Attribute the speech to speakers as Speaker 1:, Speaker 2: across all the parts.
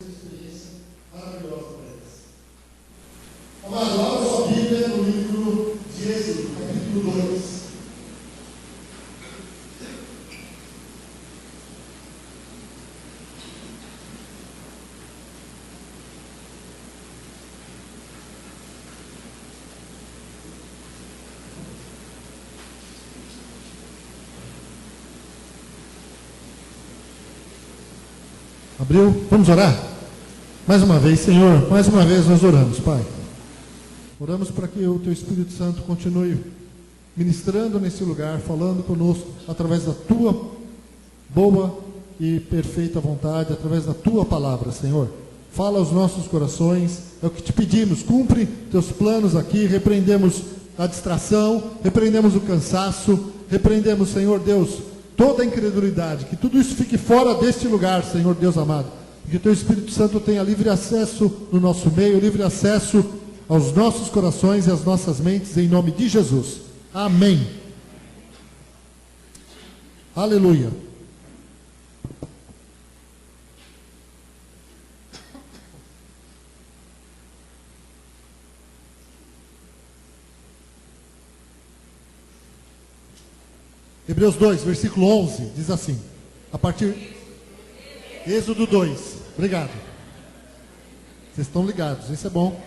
Speaker 1: experiência maravilhosa para eles. Amado, abra sua Bíblia no livro de Êxodo, capítulo 2. Abriu? Vamos orar? Mais uma vez, Senhor, mais uma vez nós oramos, Pai. Oramos para que o Teu Espírito Santo continue ministrando nesse lugar, falando conosco, através da Tua boa e perfeita vontade, através da Tua palavra, Senhor. Fala aos nossos corações, é o que te pedimos, cumpre Teus planos aqui, repreendemos a distração, repreendemos o cansaço, repreendemos, Senhor Deus, toda a incredulidade, que tudo isso fique fora deste lugar, Senhor Deus amado, que o Teu Espírito Santo tenha livre acesso no nosso meio, livre acesso aos nossos corações e às nossas mentes, em nome de Jesus. Amém. Aleluia. Hebreus 2, versículo 11, diz assim, a partir... Êxodo 2, obrigado. Vocês estão ligados, isso é bom.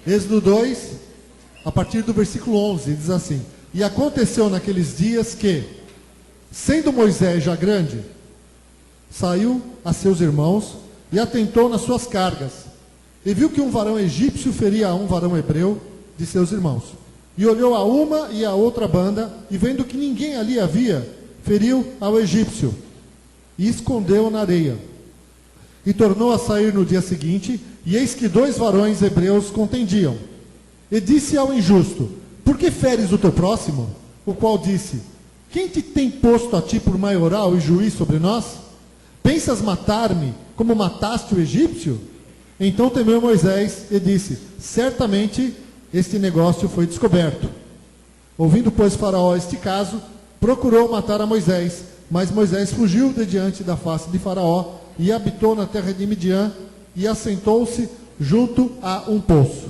Speaker 1: Êxodo 2, a partir do versículo 11, diz assim: E aconteceu naqueles dias que, sendo Moisés já grande, saiu a seus irmãos e atentou nas suas cargas, e viu que um varão egípcio feria a um varão hebreu de seus irmãos. E olhou a uma e a outra banda, e vendo que ninguém ali havia, feriu ao egípcio, e escondeu na areia. E tornou a sair no dia seguinte, e eis que dois varões hebreus contendiam. E disse ao injusto: Por que feres o teu próximo? O qual disse: Quem te tem posto a ti por maioral e juiz sobre nós? Pensas matar-me como mataste o egípcio? Então temeu Moisés e disse: Certamente este negócio foi descoberto. Ouvindo, pois, Faraó este caso, procurou matar a Moisés, mas Moisés fugiu de diante da face de Faraó e habitou na terra de Midian e assentou-se junto a um poço.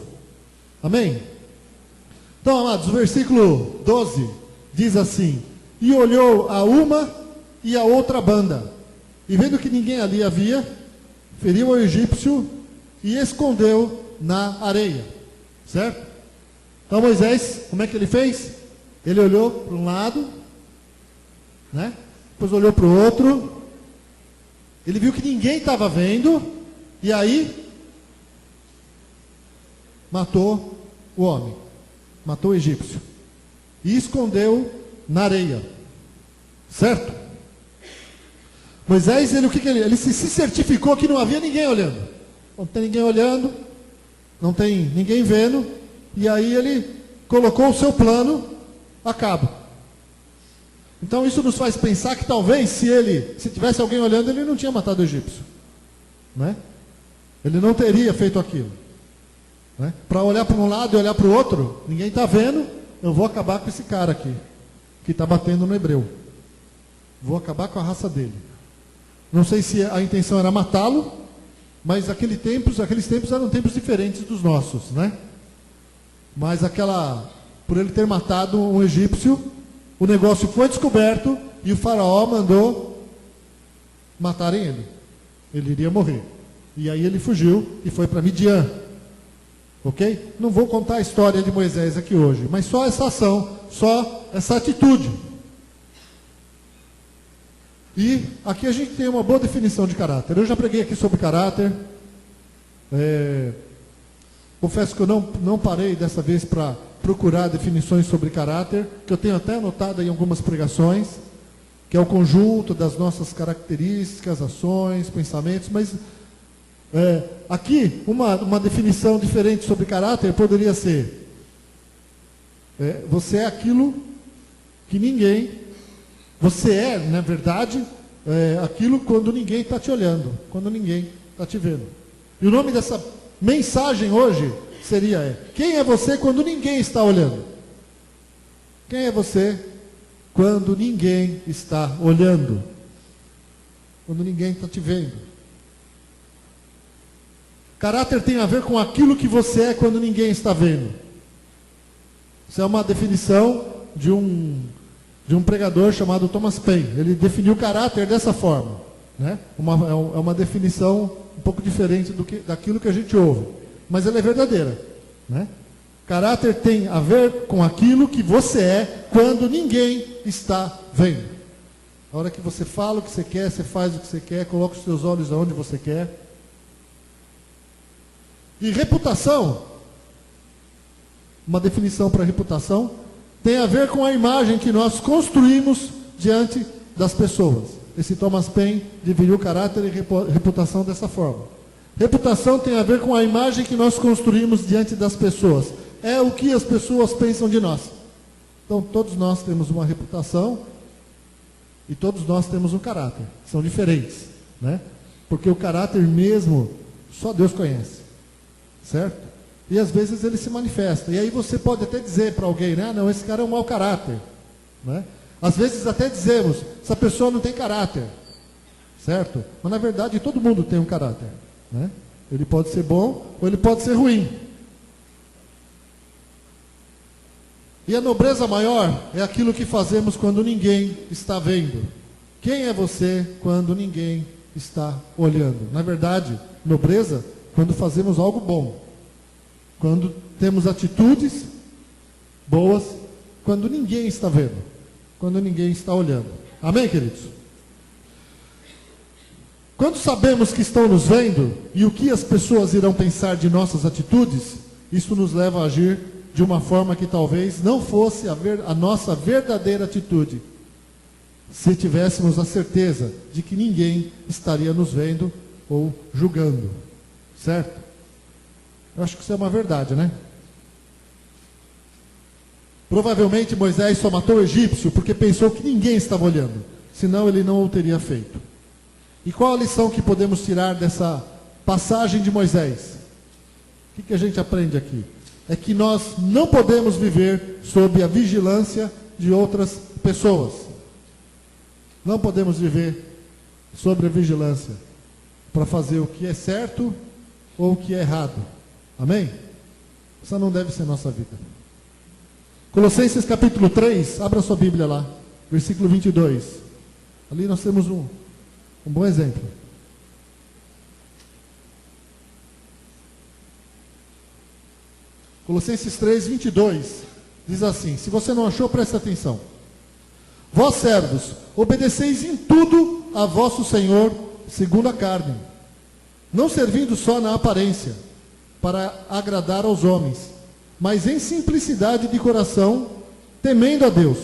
Speaker 1: Amém? Então, amados, o versículo 12 diz assim: E olhou a uma e a outra banda, e vendo que ninguém ali havia, feriu ao egípcio e escondeu na areia. Certo? Então Moisés, como é que ele fez? Ele olhou para um lado, né? Depois olhou para o outro, ele viu que ninguém estava vendo, e aí matou o homem, matou o egípcio, e escondeu na areia, certo? Moisés, ele, o que ele se certificou que não havia ninguém olhando, não tem ninguém olhando, não tem ninguém vendo, e aí ele colocou o seu plano a cabo. Então isso nos faz pensar que talvez se tivesse alguém olhando, ele não tinha matado o egípcio, né? Ele não teria feito aquilo, né? Para olhar para um lado e olhar para o outro, ninguém está vendo, eu vou acabar com esse cara aqui, que está batendo no hebreu, vou acabar com a raça dele. Não sei se a intenção era matá-lo, mas aqueles tempos eram tempos diferentes dos nossos, né? Mas por ele ter matado um egípcio, o negócio foi descoberto e o faraó mandou matarem ele. Ele iria morrer. E aí ele fugiu e foi para Midian. Ok? Não vou contar a história de Moisés aqui hoje, mas só essa ação, só essa atitude. E aqui a gente tem uma boa definição de caráter. Eu já preguei aqui sobre caráter. Confesso que eu não parei dessa vez para procurar definições sobre caráter, que eu tenho até anotado em algumas pregações, que é o conjunto das nossas características, ações, pensamentos, mas aqui uma definição diferente sobre caráter poderia ser: você é aquilo que você é, na verdade, aquilo quando ninguém está te olhando, quando ninguém está te vendo. E o nome dessa mensagem hoje seria: quem é você quando ninguém está olhando? Quem é você quando ninguém está olhando? Quando ninguém está te vendo? Caráter tem a ver com aquilo que você é quando ninguém está vendo. Isso é uma definição de um pregador chamado Thomas Paine. Ele definiu o caráter dessa forma, né? É uma definição um pouco diferente daquilo que a gente ouve, mas ela é verdadeira, né? Caráter tem a ver com aquilo que você é quando ninguém está vendo. A hora que você fala o que você quer, você faz o que você quer, coloca os seus olhos aonde você quer. E reputação, uma definição para reputação, tem a ver com a imagem que nós construímos diante das pessoas. Esse Thomas Paine dividiu caráter e reputação dessa forma. Reputação tem a ver com a imagem que nós construímos diante das pessoas. É o que as pessoas pensam de nós. Então, todos nós temos uma reputação e todos nós temos um caráter. São diferentes, né? Porque o caráter mesmo, só Deus conhece. Certo? E às vezes ele se manifesta. E aí você pode até dizer para alguém, né? Não, esse cara é um mau caráter. Né? Às vezes até dizemos, essa pessoa não tem caráter. Certo? Mas na verdade todo mundo tem um caráter. Né? Ele pode ser bom ou ele pode ser ruim. E a nobreza maior é aquilo que fazemos quando ninguém está vendo. Quem é você quando ninguém está olhando? Na verdade, nobreza, quando fazemos algo bom. Quando temos atitudes boas, quando ninguém está vendo. Quando ninguém está olhando. Amém, queridos? Quando sabemos que estão nos vendo e o que as pessoas irão pensar de nossas atitudes, isso nos leva a agir de uma forma que talvez não fosse a nossa verdadeira atitude, se tivéssemos a certeza de que ninguém estaria nos vendo ou julgando. Certo? Eu acho que isso é uma verdade, né? Provavelmente Moisés só matou o egípcio porque pensou que ninguém estava olhando, senão ele não o teria feito. E qual a lição que podemos tirar dessa passagem de Moisés? O que a gente aprende aqui? É que nós não podemos viver sob a vigilância de outras pessoas. Não podemos viver sob a vigilância para fazer o que é certo ou o que é errado. Amém? Essa não deve ser nossa vida. Colossenses capítulo 3, abra sua Bíblia lá, versículo 22. Ali nós temos um bom exemplo. Colossenses 3, 22, diz assim, se você não achou, presta atenção. Vós servos, obedeceis em tudo a vosso Senhor, segundo a carne, não servindo só na aparência, para agradar aos homens, mas em simplicidade de coração, temendo a Deus.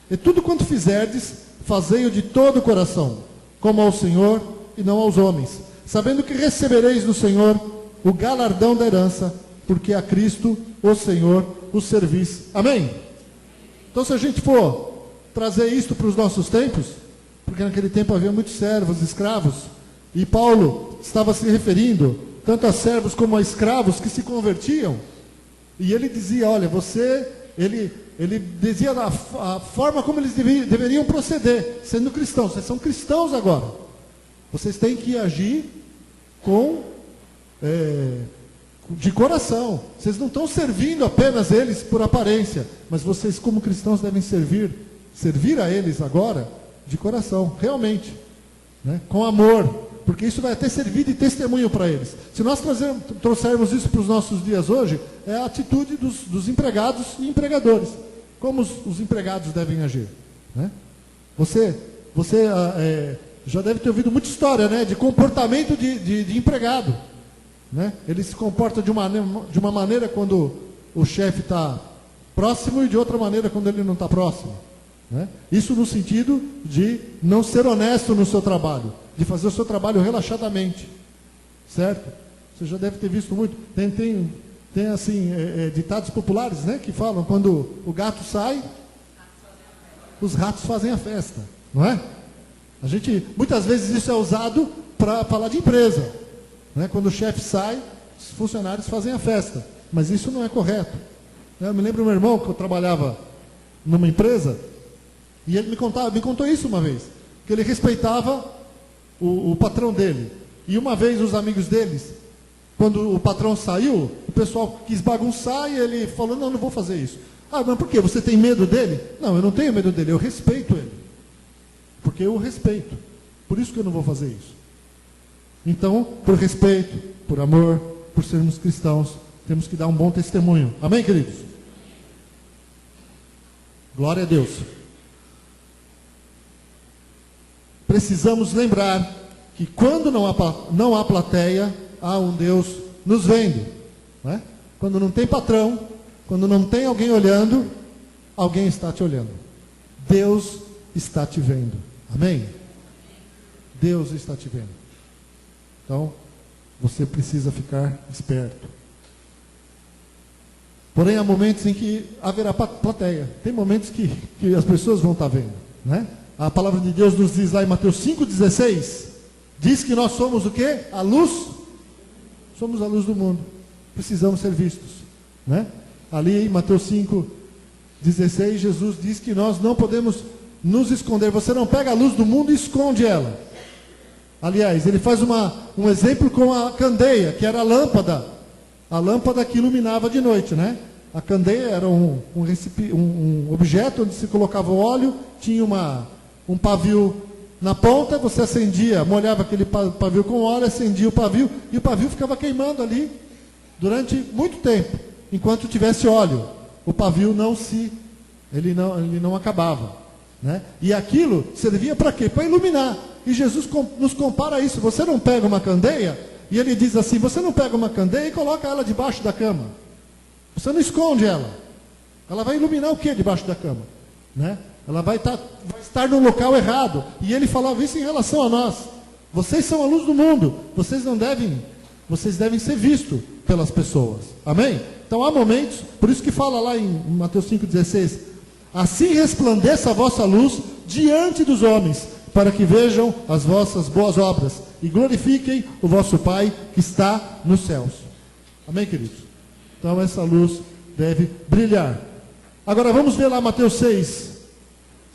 Speaker 1: E tudo quanto fizerdes, fazei-o de todo o coração, como ao Senhor e não aos homens, sabendo que recebereis do Senhor o galardão da herança, porque a Cristo, o Senhor, o servis. Amém? Então, se a gente for trazer isto para os nossos tempos, porque naquele tempo havia muitos servos, escravos, e Paulo estava se referindo tanto a servos como a escravos que se convertiam, e ele dizia, olha, ele dizia a forma como eles deveriam proceder, sendo cristãos. Vocês são cristãos agora. Vocês têm que agir de coração. Vocês não estão servindo apenas eles por aparência, mas vocês como cristãos devem servir a eles agora de coração, realmente, né? Com amor, porque isso vai até servir de testemunho para eles. Se nós trouxermos isso para os nossos dias hoje, é a atitude dos empregados e empregadores. Como os empregados devem agir, né? Você já deve ter ouvido muita história, né, de comportamento de empregado. Né? Ele se comporta de uma maneira quando o chefe está próximo e de outra maneira quando ele não está próximo. Né? Isso no sentido de não ser honesto no seu trabalho, de fazer o seu trabalho relaxadamente. Certo? Você já deve ter visto muito. Tem assim, ditados populares, né, que falam, quando o gato sai, os ratos fazem a festa. Não é? Muitas vezes isso é usado para falar de empresa. Né? Quando o chefe sai, os funcionários fazem a festa. Mas isso não é correto. Eu me lembro do meu irmão, que eu trabalhava numa empresa, e ele me contou isso uma vez, que ele respeitava o patrão dele. E uma vez os amigos deles Quando o patrão saiu, o pessoal quis bagunçar e ele falou, não vou fazer isso. Ah, mas por quê? Você tem medo dele? Não, eu não tenho medo dele, eu respeito ele. Porque eu o respeito. Por isso que eu não vou fazer isso. Então, por respeito, por amor, por sermos cristãos, temos que dar um bom testemunho. Amém, queridos? Glória a Deus. Precisamos lembrar que quando não há plateia, há um Deus nos vendo. Né? Quando não tem patrão, quando não tem alguém olhando, alguém está te olhando. Deus está te vendo. Amém? Deus está te vendo. Então, você precisa ficar esperto. Porém, há momentos em que haverá plateia. Tem momentos que as pessoas vão estar vendo. Né? A palavra de Deus nos diz lá em Mateus 5,16, diz que nós somos o quê? A luz. Somos a luz do mundo. Precisamos ser vistos. Né? Ali em Mateus 5,16, Jesus diz que nós não podemos nos esconder. Você não pega a luz do mundo e esconde ela. Aliás, ele faz um exemplo com a candeia, que era a lâmpada que iluminava de noite, né? A candeia era um objeto onde se colocava o óleo, tinha um pavio na ponta, você acendia, molhava aquele pavio com óleo, acendia o pavio, e o pavio ficava queimando ali durante muito tempo, enquanto tivesse óleo. O pavio ele não acabava, né? E aquilo servia para quê? Para iluminar. E Jesus nos compara isso. Você não pega uma candeia, e ele diz assim, você não pega uma candeia e coloca ela debaixo da cama. Você não esconde ela. Ela vai iluminar o que debaixo da cama? Né? Ela vai estar no local errado. E ele falava isso em relação a nós. Vocês são a luz do mundo. Vocês devem ser vistos pelas pessoas. Amém? Então há momentos, por isso que fala lá em Mateus 5,16, assim resplandeça a vossa luz diante dos homens, para que vejam as vossas boas obras e glorifiquem o vosso Pai que está nos céus. Amém, queridos? Então essa luz deve brilhar. Agora vamos ver lá Mateus 6.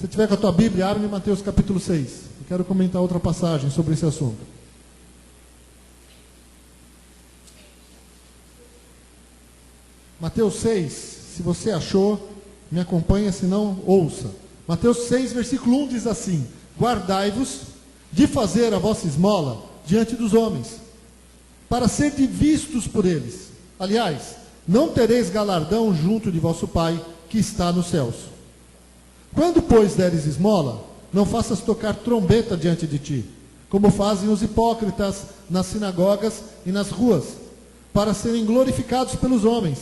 Speaker 1: Se tiver com a tua Bíblia, abre em Mateus capítulo 6. Eu quero comentar outra passagem sobre esse assunto. Mateus 6, se você achou, me acompanha, se não, ouça. Mateus 6, versículo 1 diz assim: guardai-vos de fazer a vossa esmola diante dos homens, para serem vistos por eles. Aliás, não tereis galardão junto de vosso Pai, que está nos céus. Quando, pois, deres esmola, não faças tocar trombeta diante de ti, como fazem os hipócritas nas sinagogas e nas ruas, para serem glorificados pelos homens.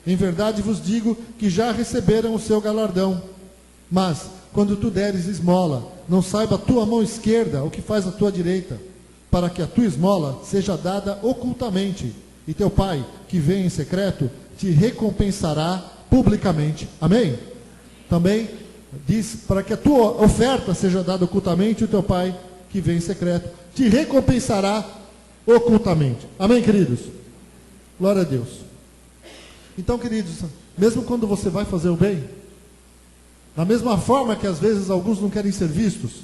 Speaker 1: Em verdade vos digo que já receberam o seu galardão. Mas, quando tu deres esmola, não saiba a tua mão esquerda o que faz a tua direita, para que a tua esmola seja dada ocultamente, e teu Pai, que vem em secreto, te recompensará publicamente. Amém? Também diz, para que a tua oferta seja dada ocultamente, e o teu Pai, que vem em secreto, te recompensará ocultamente. Amém, queridos? Glória a Deus. Então, queridos, mesmo quando você vai fazer o bem, da mesma forma que às vezes alguns não querem ser vistos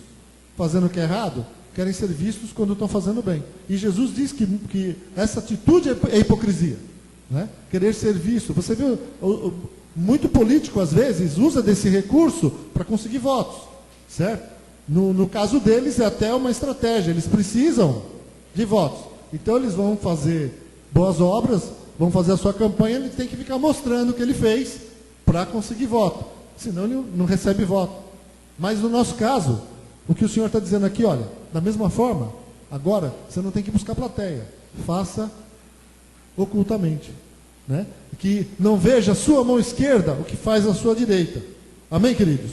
Speaker 1: fazendo o que é errado, querem ser vistos quando estão fazendo o bem. E Jesus diz que essa atitude é hipocrisia, né? Querer ser visto. Você viu, muito político às vezes usa desse recurso para conseguir votos, certo? No caso deles é até uma estratégia, eles precisam de votos. Então eles vão fazer boas obras, vão fazer a sua campanha, ele tem que ficar mostrando o que ele fez para conseguir voto. Senão ele não recebe voto. Mas no nosso caso, o que o Senhor está dizendo aqui, olha, da mesma forma, agora você não tem que buscar plateia. Faça ocultamente, né? Que não veja a sua mão esquerda o que faz a sua direita. Amém, queridos?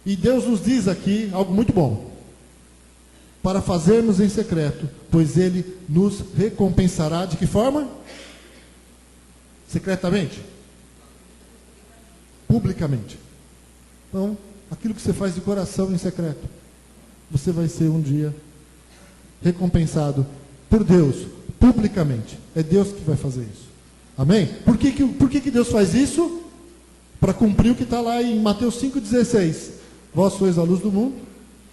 Speaker 1: E Deus nos diz aqui algo muito bom. Para fazermos em secreto, pois Ele nos recompensará de que forma? Secretamente? Publicamente. Então, aquilo que você faz de coração em secreto, você vai ser um dia recompensado por Deus, publicamente. É Deus que vai fazer isso. Amém? Por que Deus faz isso? Para cumprir o que está lá em Mateus 5,16. Vós sois a luz do mundo.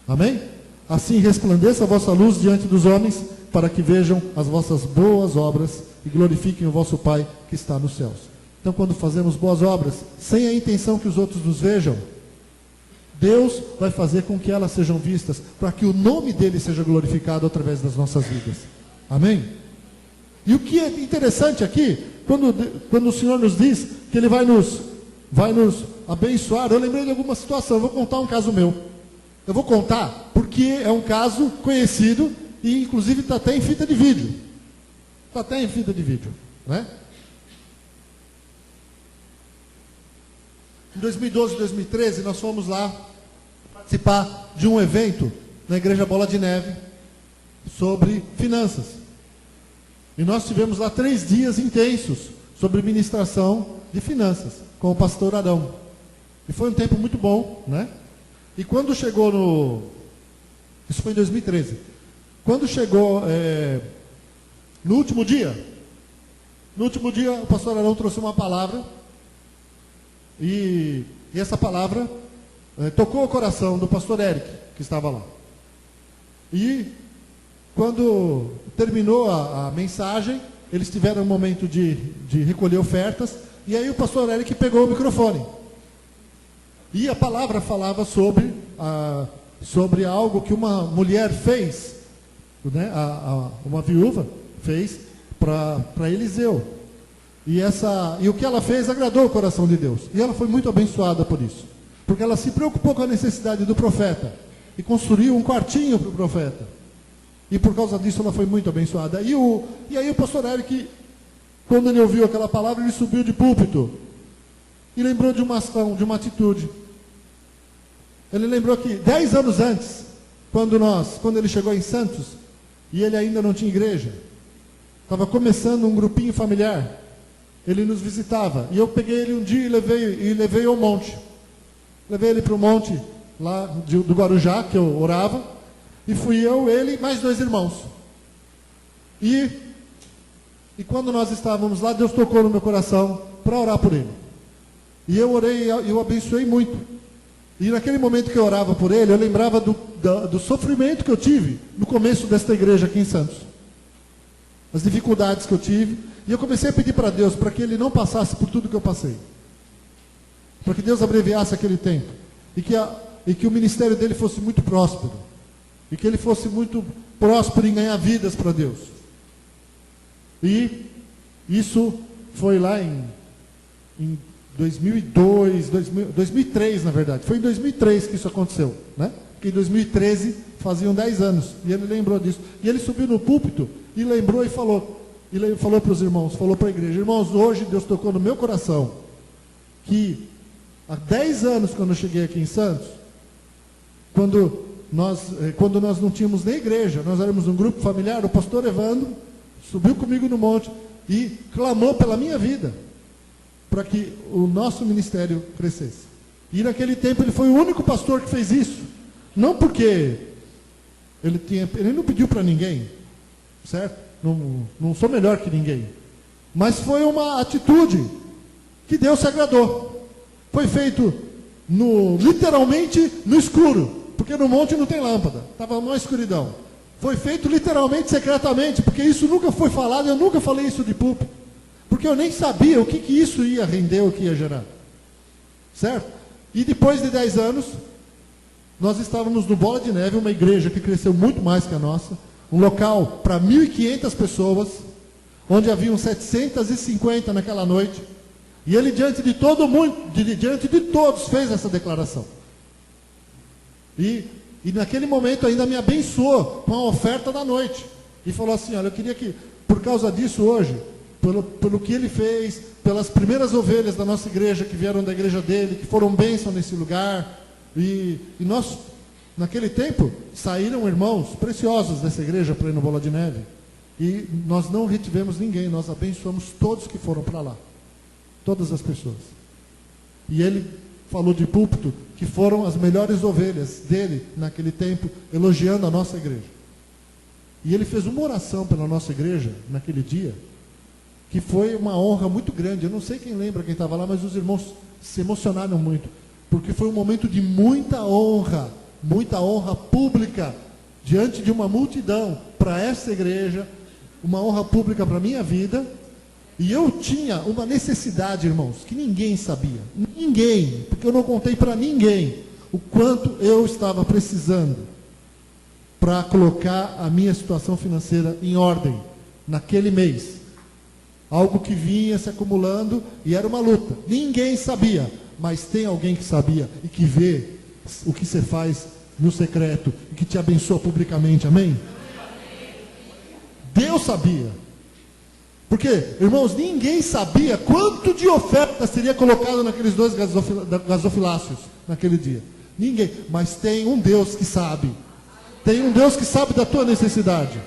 Speaker 1: Amém? Assim resplandeça a vossa luz diante dos homens, para que vejam as vossas boas obras e glorifiquem o vosso Pai que está nos céus. Então, quando fazemos boas obras, sem a intenção que os outros nos vejam, Deus vai fazer com que elas sejam vistas, para que o nome dele seja glorificado através das nossas vidas. Amém? E o que é interessante aqui, quando o Senhor nos diz que Ele vai nos abençoar, eu lembrei de alguma situação. Eu vou contar um caso meu. Eu vou contar porque é um caso conhecido e inclusive está até em fita de vídeo. Está até em fita de vídeo, né? Em 2012, 2013, nós fomos lá participar de um evento na Igreja Bola de Neve sobre finanças. E nós tivemos lá 3 dias intensos sobre ministração de finanças, com o pastor Arão. E foi um tempo muito bom, né? E quando chegou isso foi em 2013. Quando chegou no último dia, o pastor Arão trouxe uma palavra, e essa palavra tocou o coração do pastor Eric, que estava lá. E quando terminou a mensagem, eles tiveram um momento de recolher ofertas, e aí o pastor Eric pegou o microfone. E a palavra falava sobre algo que uma mulher fez, né? Uma viúva fez para Eliseu. E o que ela fez agradou o coração de Deus. E ela foi muito abençoada por isso. Porque ela se preocupou com a necessidade do profeta. E construiu um quartinho para o profeta. E por causa disso ela foi muito abençoada. E aí o pastor Eric, quando ele ouviu aquela palavra, ele subiu de púlpito. E lembrou de uma ação, de uma atitude. Ele lembrou que 10 anos antes, quando ele chegou em Santos, e ele ainda não tinha igreja, estava começando um grupinho familiar, ele nos visitava, e eu peguei ele um dia e levei ao monte. Levei ele para o monte, lá do Guarujá, que eu orava, e fui eu, ele e mais 2 irmãos. E quando nós estávamos lá, Deus tocou no meu coração para orar por ele. E eu orei, eu abençoei muito. E naquele momento que eu orava por ele, eu lembrava do sofrimento que eu tive no começo desta igreja aqui em Santos. As dificuldades que eu tive. E eu comecei a pedir para Deus para que ele não passasse por tudo que eu passei. Para que Deus abreviasse aquele tempo. E que o ministério dele fosse muito próspero. E que ele fosse muito próspero em ganhar vidas para Deus. E isso foi lá em 2003, na verdade. Foi em 2003 que isso aconteceu, né? Porque em 2013 faziam 10 anos. E ele lembrou disso. E ele subiu no púlpito e lembrou e falou. E ele falou para os irmãos, falou para a igreja: irmãos, hoje Deus tocou no meu coração que há 10 anos, quando eu cheguei aqui em Santos, quando nós não tínhamos nem igreja, nós éramos um grupo familiar, o pastor Evandro subiu comigo no monte e clamou pela minha vida, para que o nosso ministério crescesse. E naquele tempo ele foi o único pastor que fez isso. Não porque ele não pediu para ninguém, certo? Não sou melhor que ninguém. Mas foi uma atitude que Deus se agradou. Foi feito literalmente no escuro, porque no monte não tem lâmpada, estava uma escuridão. Foi feito literalmente secretamente, porque isso nunca foi falado, eu nunca falei isso de púlpito. Porque eu nem sabia o que isso ia render, o que ia gerar. Certo? E depois de 10 anos, nós estávamos no Bola de Neve, uma igreja que cresceu muito mais que a nossa, um local para 1.500 pessoas, onde haviam 750 naquela noite, e ele diante de todo mundo, diante de todos, fez essa declaração. E naquele momento ainda me abençoou com a oferta da noite, e falou assim: olha, eu queria que, por causa disso hoje, pelo que ele fez, pelas primeiras ovelhas da nossa igreja, que vieram da igreja dele, que foram bênção nesse lugar, e nós, naquele tempo, saíram irmãos preciosos dessa igreja para ir no Bola de Neve, e nós não retivemos ninguém, nós abençoamos todos que foram para lá, todas as pessoas. E ele falou de púlpito que foram as melhores ovelhas dele naquele tempo, elogiando a nossa igreja. E ele fez uma oração pela nossa igreja naquele dia, que foi uma honra muito grande. Eu não sei quem lembra, quem estava lá, mas os irmãos se emocionaram muito, porque foi um momento de muita honra pública diante de uma multidão, para essa igreja, uma honra pública para a minha vida, e eu tinha uma necessidade, irmãos, que ninguém sabia, ninguém, porque eu não contei para ninguém o quanto eu estava precisando para colocar a minha situação financeira em ordem naquele mês. Algo que vinha se acumulando e era uma luta. Ninguém sabia, mas tem alguém que sabia e que vê o que você faz no secreto e que te abençoa publicamente, amém? Deus sabia. Porque, irmãos, ninguém sabia quanto de oferta seria colocado naqueles 2 gasofiláceos naquele dia. Ninguém, mas tem um Deus que sabe. Tem um Deus que sabe da tua necessidade.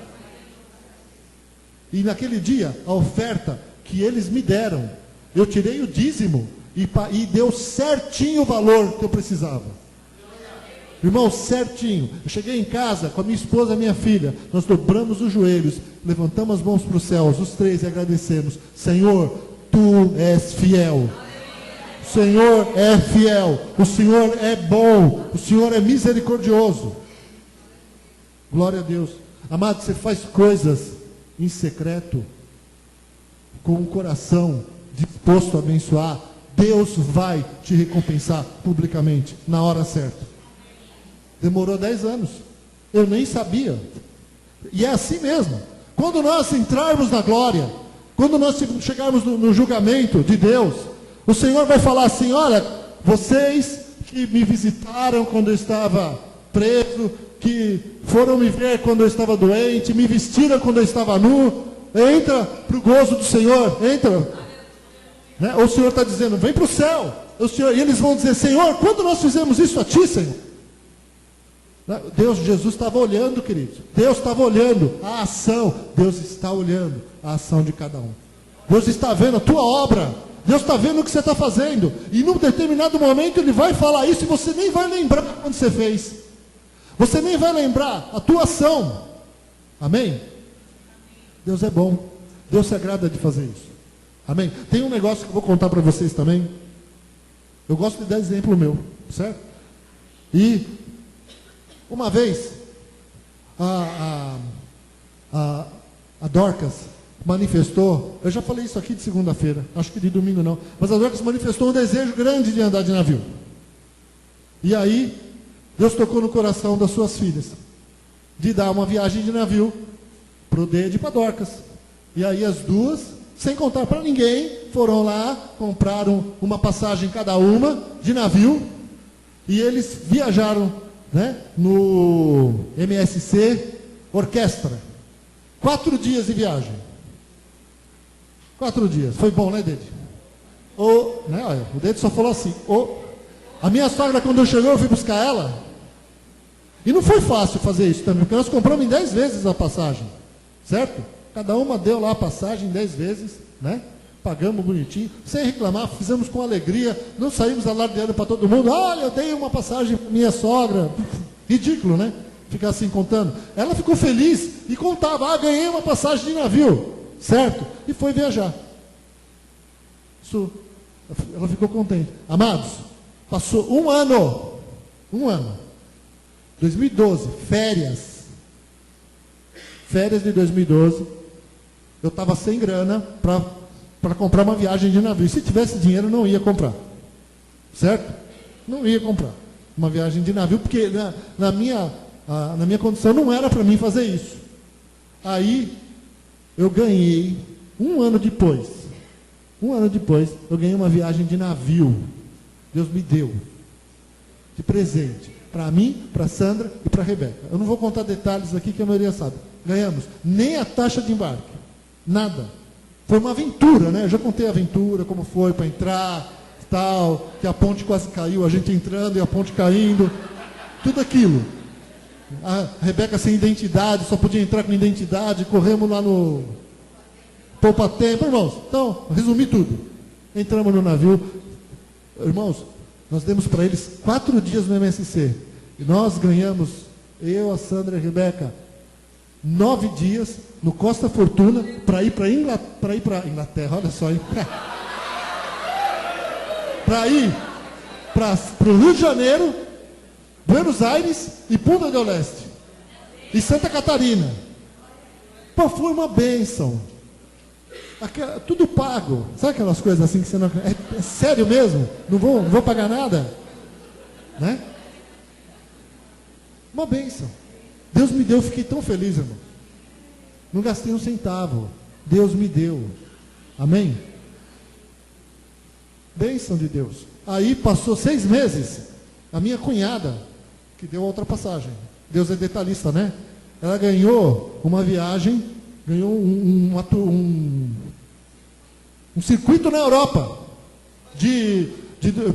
Speaker 1: E naquele dia, a oferta que eles me deram, eu tirei o dízimo e deu certinho o valor que eu precisava. Irmão, certinho. Eu cheguei em casa com a minha esposa e a minha filha. Nós dobramos os joelhos, levantamos as mãos para os céus, os 3, e agradecemos. Senhor, Tu és fiel. O Senhor é fiel. O Senhor é bom. O Senhor é misericordioso. Glória a Deus. Amado, você faz coisas em secreto, com o coração disposto a abençoar. Deus vai te recompensar publicamente, na hora certa. Demorou 10 anos. Eu nem sabia. E é assim mesmo. Quando nós entrarmos na glória, quando nós chegarmos no julgamento de Deus, o Senhor vai falar assim: olha, vocês que me visitaram quando eu estava preso, que foram me ver quando eu estava doente, me vestiram quando eu estava nu, entra para o gozo do Senhor, entra. Né? O Senhor está dizendo, vem para o céu. E eles vão dizer, Senhor, quando nós fizemos isso a Ti, Senhor? Deus, Jesus estava olhando, queridos. Deus estava olhando a ação. Deus está olhando a ação de cada um. Deus está vendo a tua obra. Deus está vendo o que você está fazendo. E num determinado momento Ele vai falar isso e você nem vai lembrar quando você fez. Você nem vai lembrar a tua ação. Amém? Deus é bom. Deus se agrada de fazer isso. Amém? Tem um negócio que eu vou contar para vocês também. Eu gosto de dar exemplo meu, certo? E uma vez a Dorcas manifestou, eu já falei isso aqui de segunda-feira, acho que de domingo não, mas a Dorcas manifestou um desejo grande de andar de navio. E aí Deus tocou no coração das suas filhas de dar uma viagem de navio para o Dede e para Dorcas. E aí as duas, sem contar para ninguém, foram lá, compraram uma passagem cada uma de navio e eles viajaram, né, no MSC Orquestra. 4 dias de viagem. 4 dias. Foi bom, né, Dede? Né, olha, o Dede só falou assim. A minha sogra, quando eu cheguei, eu fui buscar ela. E não foi fácil fazer isso também, porque nós compramos em 10 vezes a passagem. Certo? Cada uma deu lá a passagem 10 vezes, né? Pagamos bonitinho, sem reclamar, fizemos com alegria, não saímos alardeando para todo mundo, olha, eu dei uma passagem para minha sogra. Ridículo, né? Ficar assim contando. Ela ficou feliz e contava, ganhei uma passagem de navio, certo? E foi viajar. Isso, ela ficou contente. Amados, passou um ano, 2012, férias de 2012, eu estava sem grana para comprar uma viagem de navio. Se tivesse dinheiro, não ia comprar. Certo? Não ia comprar uma viagem de navio, porque na minha condição não era para mim fazer isso. Aí, eu ganhei, um ano depois, eu ganhei uma viagem de navio. Deus me deu, de presente, para mim, para Sandra e para Rebeca. Eu não vou contar detalhes aqui, que a maioria sabe. Ganhamos nem a taxa de embarque, nada. Foi uma aventura, né? Eu já contei a aventura, como foi para entrar, tal, que a ponte quase caiu, a gente entrando e a ponte caindo, tudo aquilo. A Rebeca sem identidade, só podia entrar com identidade, corremos lá no poupa-tempo, irmãos. Então, resumi tudo. Entramos no navio, irmãos, nós demos para eles 4 dias no MSC, e nós ganhamos, eu, a Sandra e a Rebeca, 9 dias no Costa Fortuna para ir para Inglaterra, olha só, hein? Para ir para o Rio de Janeiro, Buenos Aires e Punta del Este. e Santa Catarina. Pô, foi uma bênção. Tudo pago. Sabe aquelas coisas assim que você não... É sério mesmo? Não vou pagar nada? Né? Uma bênção. Deus me deu, fiquei tão feliz, irmão. Não gastei um centavo. Deus me deu. Amém? Bênção de Deus. Aí passou 6 meses. A minha cunhada, que deu a outra passagem. Deus é detalhista, né? Ela ganhou uma viagem, ganhou um circuito na Europa.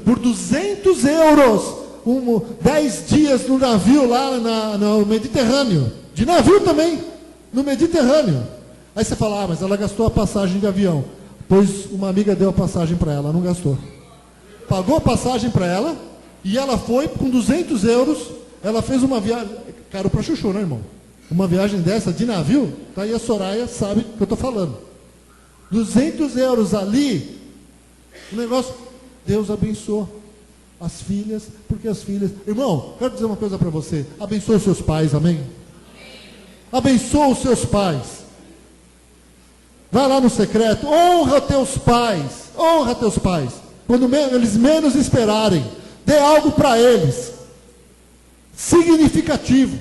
Speaker 1: Por 200 euros. 10 dias no navio lá no Mediterrâneo. De navio também, no Mediterrâneo. Aí você fala, mas ela gastou a passagem de avião. Pois uma amiga deu a passagem para ela, não gastou. Pagou a passagem para ela, e ela foi com 200 euros, ela fez uma viagem, caro para chuchu, né, irmão? Uma viagem dessa de navio, tá aí a Soraya sabe o que eu estou falando. 200 euros ali, o negócio, Deus abençoou as filhas, porque as filhas... Irmão, quero dizer uma coisa para você, abençoa os seus pais, amém? Abençoa os seus pais. Vai lá no secreto, honra teus pais, honra teus pais. Quando eles menos esperarem, dê algo para eles, significativo.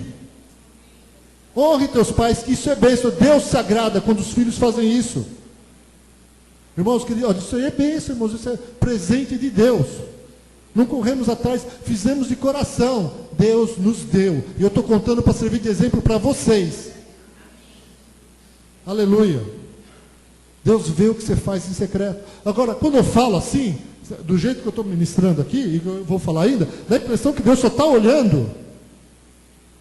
Speaker 1: Honre teus pais, que isso é bênção. Deus se agrada quando os filhos fazem isso. Irmãos, queridos, isso aí é bênção, irmãos, isso é presente de Deus. Não corremos atrás, fizemos de coração. Deus nos deu. E eu estou contando para servir de exemplo para vocês. Aleluia. Deus vê o que você faz em secreto. Agora, quando eu falo assim, do jeito que eu estou ministrando aqui, e eu vou falar ainda, dá a impressão que Deus só está olhando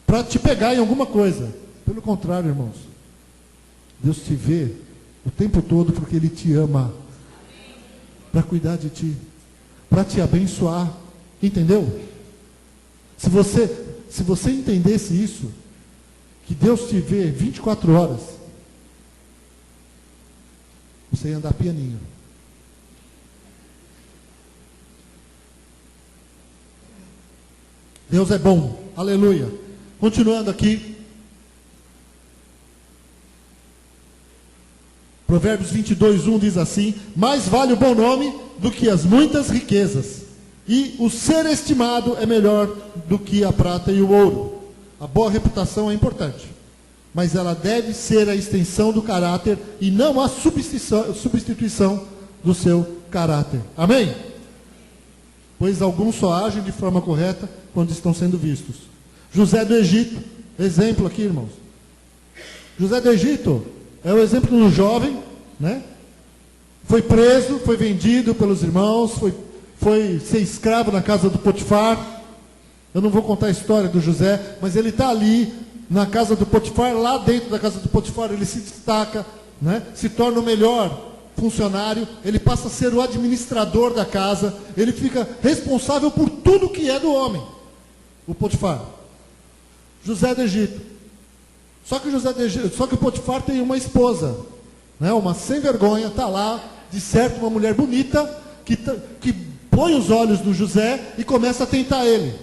Speaker 1: para te pegar em alguma coisa. Pelo contrário, irmãos. Deus te vê o tempo todo porque Ele te ama. Para cuidar de ti. Para te abençoar. Entendeu? Se você entendesse isso, que Deus te vê 24 horas, você ia andar pianinho. Deus é bom. Aleluia. Continuando aqui. Provérbios 22:1 diz assim: mais vale o bom nome do que as muitas riquezas, e o ser estimado é melhor do que a prata e o ouro. A boa reputação é importante, mas ela deve ser a extensão do caráter e não a substituição do seu caráter. Amém? Pois alguns só agem de forma correta quando estão sendo vistos. José do Egito, exemplo aqui, irmãos. José do Egito é o exemplo de um jovem, né? Foi preso, foi vendido pelos irmãos, foi ser escravo na casa do Potifar. Eu não vou contar a história do José, mas ele está ali na casa do Potifar, lá dentro da casa do Potifar ele se destaca, né? Se torna o melhor funcionário, ele passa a ser o administrador da casa, ele fica responsável por tudo que é do homem, o Potifar. José do Egito. Só que o Potifar tem uma esposa, né? Uma sem vergonha, está lá, de certo uma mulher bonita, que põe os olhos no José e começa a tentar ele.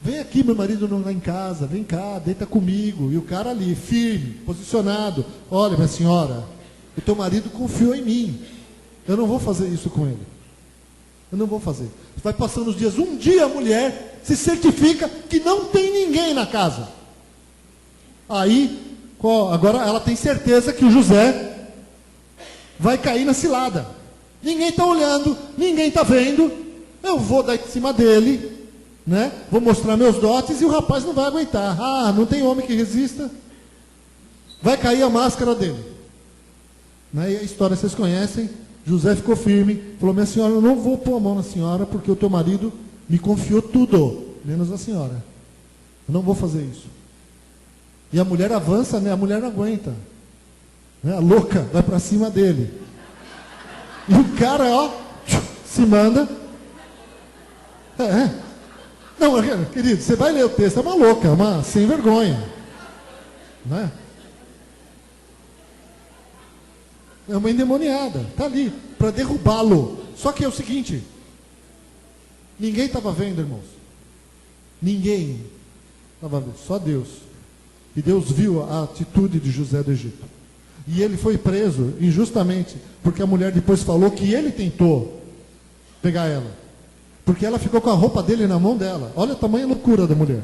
Speaker 1: Vem aqui, meu marido não está em casa, vem cá, deita comigo. E o cara ali, firme, posicionado. Olha, minha senhora, o teu marido confiou em mim. Eu não vou fazer isso com ele. Eu não vou fazer. Vai passando os dias, um dia a mulher se certifica que não tem ninguém na casa. Aí, agora ela tem certeza que o José vai cair na cilada. Ninguém está olhando, ninguém está vendo. Eu vou dar em cima dele, né? Vou mostrar meus dotes e o rapaz não vai aguentar. Ah, não tem homem que resista. Vai cair a máscara dele. Né? E a história vocês conhecem. José ficou firme, falou: minha senhora, eu não vou pôr a mão na senhora, porque o teu marido me confiou tudo, menos a senhora. Eu não vou fazer isso. E a mulher avança, né? A mulher não aguenta. Né? A louca vai para cima dele. E o cara, ó, se manda. Não, querido, você vai ler o texto, é uma louca, uma sem vergonha. Né? É uma endemoniada, está ali, para derrubá-lo. Só que é o seguinte, ninguém estava vendo, irmãos. Ninguém estava vendo, só Deus. E Deus viu a atitude de José do Egito. E ele foi preso injustamente, porque a mulher depois falou que ele tentou pegar ela. Porque ela ficou com a roupa dele na mão dela. Olha a tamanha loucura da mulher.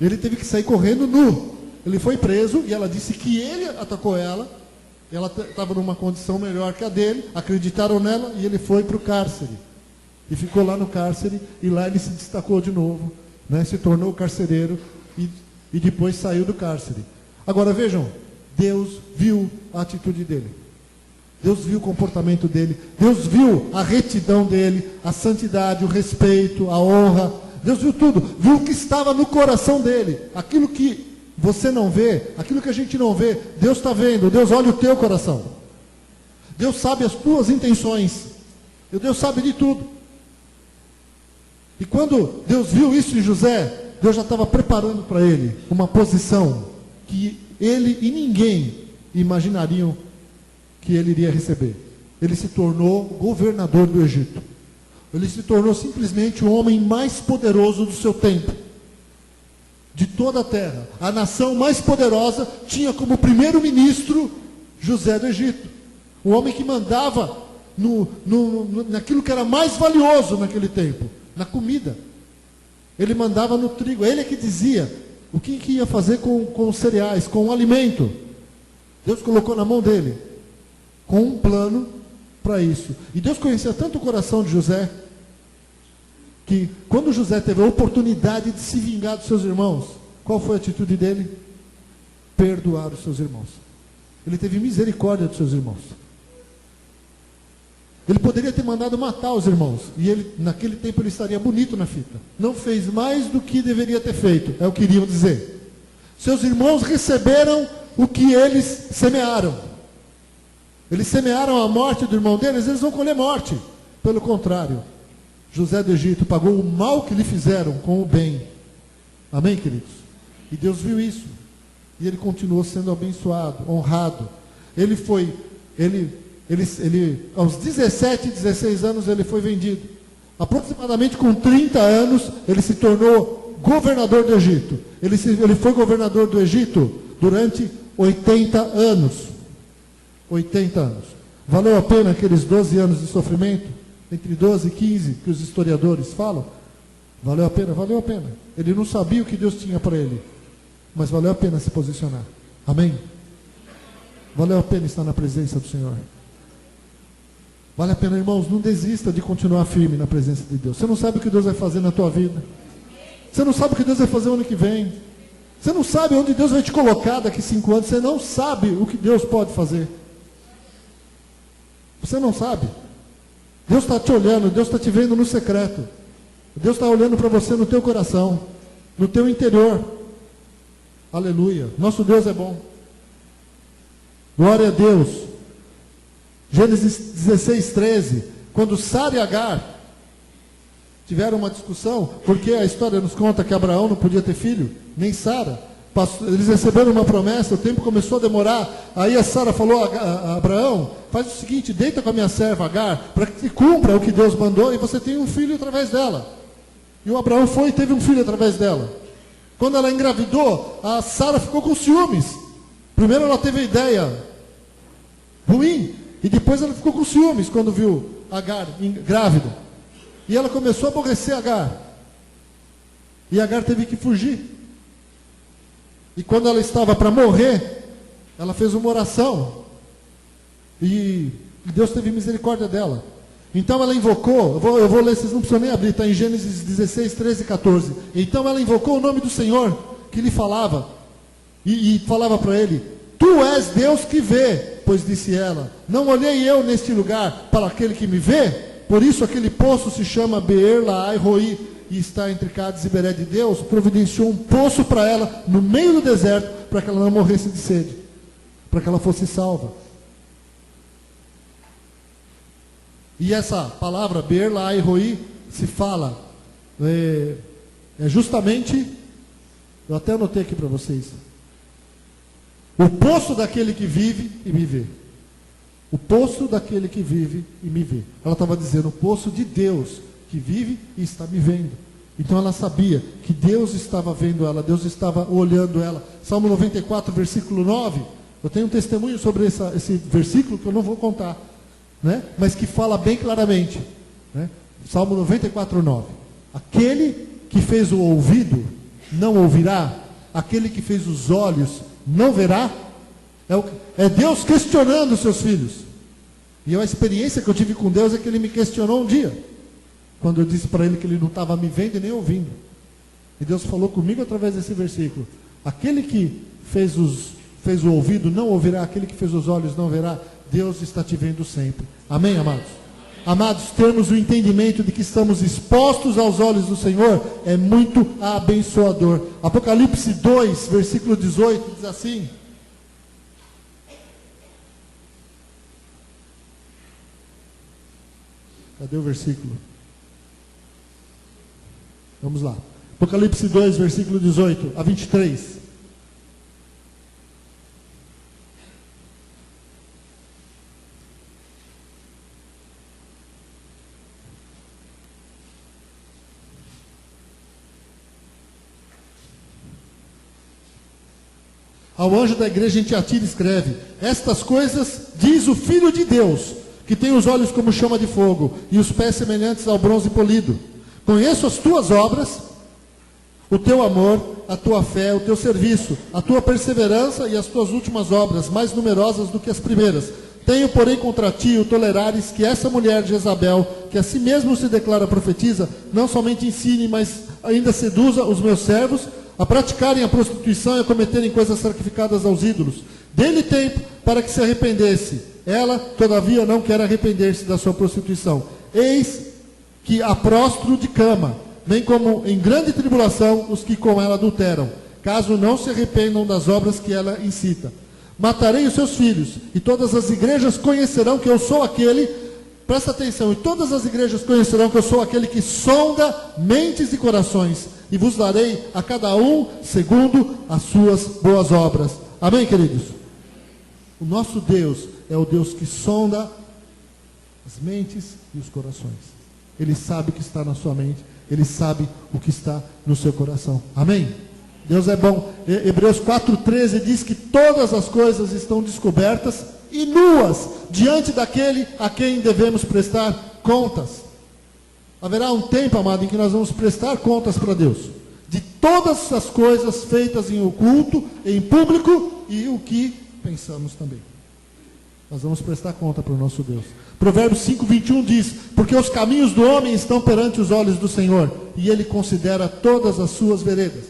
Speaker 1: Ele teve que sair correndo nu. Ele foi preso e ela disse que ele atacou ela. Ela estava numa condição melhor que a dele. Acreditaram nela e ele foi para o cárcere. E ficou lá no cárcere e lá ele se destacou de novo. Né? Se tornou carcereiro e depois saiu do cárcere. Agora vejam, Deus viu a atitude dele. Deus viu o comportamento dele. Deus viu a retidão dele, a santidade, o respeito, a honra. Deus viu tudo. Viu o que estava no coração dele. Aquilo que você não vê, aquilo que a gente não vê, Deus está vendo. Deus olha o teu coração. Deus sabe as tuas intenções. E Deus sabe de tudo. E quando Deus viu isso em José, Deus já estava preparando para ele uma posição que ele e ninguém imaginariam que ele iria receber. Ele se tornou governador do Egito. Ele se tornou simplesmente o homem mais poderoso do seu tempo. De toda a terra. A nação mais poderosa tinha como primeiro-ministro José do Egito. O homem que mandava naquilo que era mais valioso naquele tempo. Na comida. Ele mandava no trigo. Ele é que dizia o que ia fazer com os cereais, com o alimento. Deus colocou na mão dele, com um plano para isso. E Deus conhecia tanto o coração de José, que quando José teve a oportunidade de se vingar dos seus irmãos, qual foi a atitude dele? Perdoar os seus irmãos. Ele teve misericórdia dos seus irmãos. Ele poderia ter mandado matar os irmãos, e ele, naquele tempo ele estaria bonito na fita. Não fez mais do que deveria ter feito, é o que iriam dizer. Seus irmãos receberam o que eles semearam. Eles semearam a morte do irmão deles, eles vão colher morte. Pelo contrário, José do Egito pagou o mal que lhe fizeram com o bem. Amém, queridos? E Deus viu isso. E ele continuou sendo abençoado, honrado. Aos 17, 16 anos ele foi vendido. Aproximadamente com 30 anos, ele se tornou governador do Egito. Ele foi governador do Egito durante 80 anos. 80 anos. Valeu a pena aqueles 12 anos de sofrimento? Entre 12 e 15, que os historiadores falam? Valeu a pena? Valeu a pena. Ele não sabia o que Deus tinha para ele. Mas valeu a pena se posicionar. Amém? Valeu a pena estar na presença do Senhor. Vale a pena, irmãos, não desista de continuar firme na presença de Deus. Você não sabe o que Deus vai fazer na tua vida. Você não sabe o que Deus vai fazer o ano que vem. Você não sabe onde Deus vai te colocar daqui 5 anos. Você não sabe o que Deus pode fazer. Você não sabe. Deus está te olhando, Deus está te vendo no secreto. Deus está olhando para você no teu coração, no teu interior. Aleluia. Nosso Deus é bom. Glória a Deus. Gênesis 16, 13. Quando Sara e Agar tiveram uma discussão, porque a história nos conta que Abraão não podia ter filho, nem Sara. Eles receberam uma promessa, o tempo começou a demorar. Aí a Sara falou a Abraão: faz o seguinte, deita com a minha serva Agar, para que cumpra o que Deus mandou e você tenha um filho através dela. E o Abraão foi e teve um filho através dela. Quando ela engravidou, a Sara ficou com ciúmes. Primeiro ela teve a ideia ruim, e depois ela ficou com ciúmes quando viu Agar grávida. E ela começou a aborrecer Agar. E Agar teve que fugir. E quando ela estava para morrer, ela fez uma oração. E Deus teve misericórdia dela. Então ela invocou, eu vou ler, vocês não precisam nem abrir, está em Gênesis 16, 13 e 14. Então ela invocou o nome do Senhor, que lhe falava. E falava para ele: tu és Deus que vê. Pois disse ela: não olhei eu neste lugar para aquele que me vê? Por isso aquele poço se chama Beer Laai Roi, e está entre Cádiz e Beré de Deus. Providenciou um poço para ela no meio do deserto, para que ela não morresse de sede, para que ela fosse salva. E essa palavra Beer Laai Roi se fala justamente, eu até anotei aqui para vocês, o poço daquele que vive e me vê. O poço daquele que vive e me vê. Ela estava dizendo: o poço de Deus que vive e está me vendo. Então ela sabia que Deus estava vendo ela, Deus estava olhando ela. Salmo 94, versículo 9. Eu tenho um testemunho sobre esse versículo que eu não vou contar, né? Mas que fala bem claramente, né? Salmo 94, 9. Aquele que fez o ouvido não ouvirá, aquele que fez os olhos não verá. É Deus questionando os seus filhos. E a experiência que eu tive com Deus é que Ele me questionou um dia, quando eu disse para Ele que Ele não estava me vendo e nem ouvindo. E Deus falou comigo através desse versículo: aquele que fez o ouvido não ouvirá, aquele que fez os olhos não verá. Deus está te vendo sempre. Amém, amados? Amados, termos o entendimento de que estamos expostos aos olhos do Senhor é muito abençoador. Apocalipse 2, versículo 18, diz assim: cadê o versículo? Vamos lá. Apocalipse 2, versículo 18 a 23. Ao anjo da igreja em Tiatira escreve: estas coisas diz o Filho de Deus, que tem os olhos como chama de fogo e os pés semelhantes ao bronze polido. Conheço as tuas obras, o teu amor, a tua fé, o teu serviço, a tua perseverança e as tuas últimas obras, mais numerosas do que as primeiras. Tenho, porém, contra ti o tolerares que essa mulher Jezabel, que a si mesmo se declara profetisa, não somente ensine, mas ainda seduza os meus servos a praticarem a prostituição e a cometerem coisas sacrificadas aos ídolos. Dê-lhe tempo para que se arrependesse. Ela, todavia, não quer arrepender-se da sua prostituição. Eis que a prostro de cama, bem como em grande tribulação os que com ela adulteram, caso não se arrependam das obras que ela incita. Matarei os seus filhos, e todas as igrejas conhecerão que eu sou aquele, presta atenção, e todas as igrejas conhecerão que eu sou aquele que sonda mentes e corações, e vos darei a cada um segundo as suas boas obras. Amém, queridos? O nosso Deus é o Deus que sonda as mentes e os corações. Ele sabe o que está na sua mente, Ele sabe o que está no seu coração. Amém? Deus é bom. Hebreus 4,13 diz que todas as coisas estão descobertas e nuas diante daquele a quem devemos prestar contas. Haverá um tempo, amado, em que nós vamos prestar contas para Deus, de todas as coisas feitas em oculto, em público, e o que pensamos também. Nós vamos prestar conta para o nosso Deus. Provérbios 5:21 diz: porque os caminhos do homem estão perante os olhos do Senhor, e Ele considera todas as suas veredas.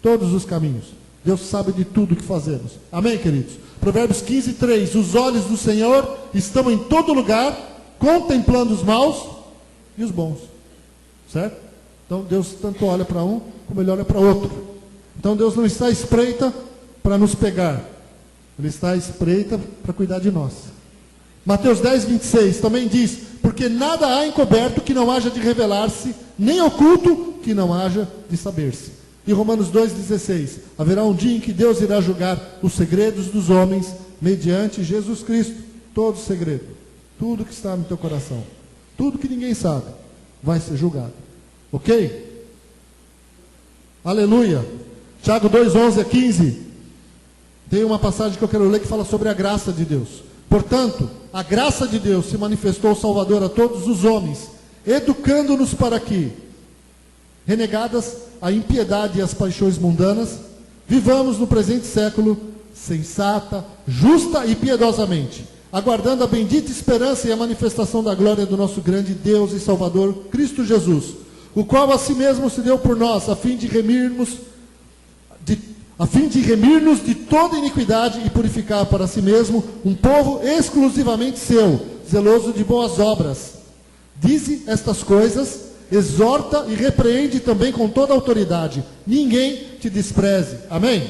Speaker 1: Todos os caminhos. Deus sabe de tudo o que fazemos. Amém, queridos? Provérbios 15:3: os olhos do Senhor estão em todo lugar, contemplando os maus e os bons. Certo? Então Deus tanto olha para um, como Ele olha para outro. Então Deus não está à espreita para nos pegar. Ele está à espreita para cuidar de nós. Mateus 10:26 também diz: porque nada há encoberto que não haja de revelar-se, nem oculto que não haja de saber-se. E Romanos 2:16: haverá um dia em que Deus irá julgar os segredos dos homens mediante Jesus Cristo. Todo segredo, tudo que está no teu coração, tudo que ninguém sabe, vai ser julgado. Ok? Aleluia. Tiago 2:11 a 15. Tem uma passagem que eu quero ler que fala sobre a graça de Deus. Portanto, a graça de Deus se manifestou Salvador a todos os homens, educando-nos para que, renegadas a impiedade e as paixões mundanas, vivamos no presente século sensata, justa e piedosamente, aguardando a bendita esperança e a manifestação da glória do nosso grande Deus e Salvador, Cristo Jesus, o qual a si mesmo se deu por nós, a fim de remirmos de toda iniquidade e purificar para si mesmo um povo exclusivamente seu, zeloso de boas obras. Dize estas coisas, exorta e repreende também com toda a autoridade. Ninguém te despreze. Amém?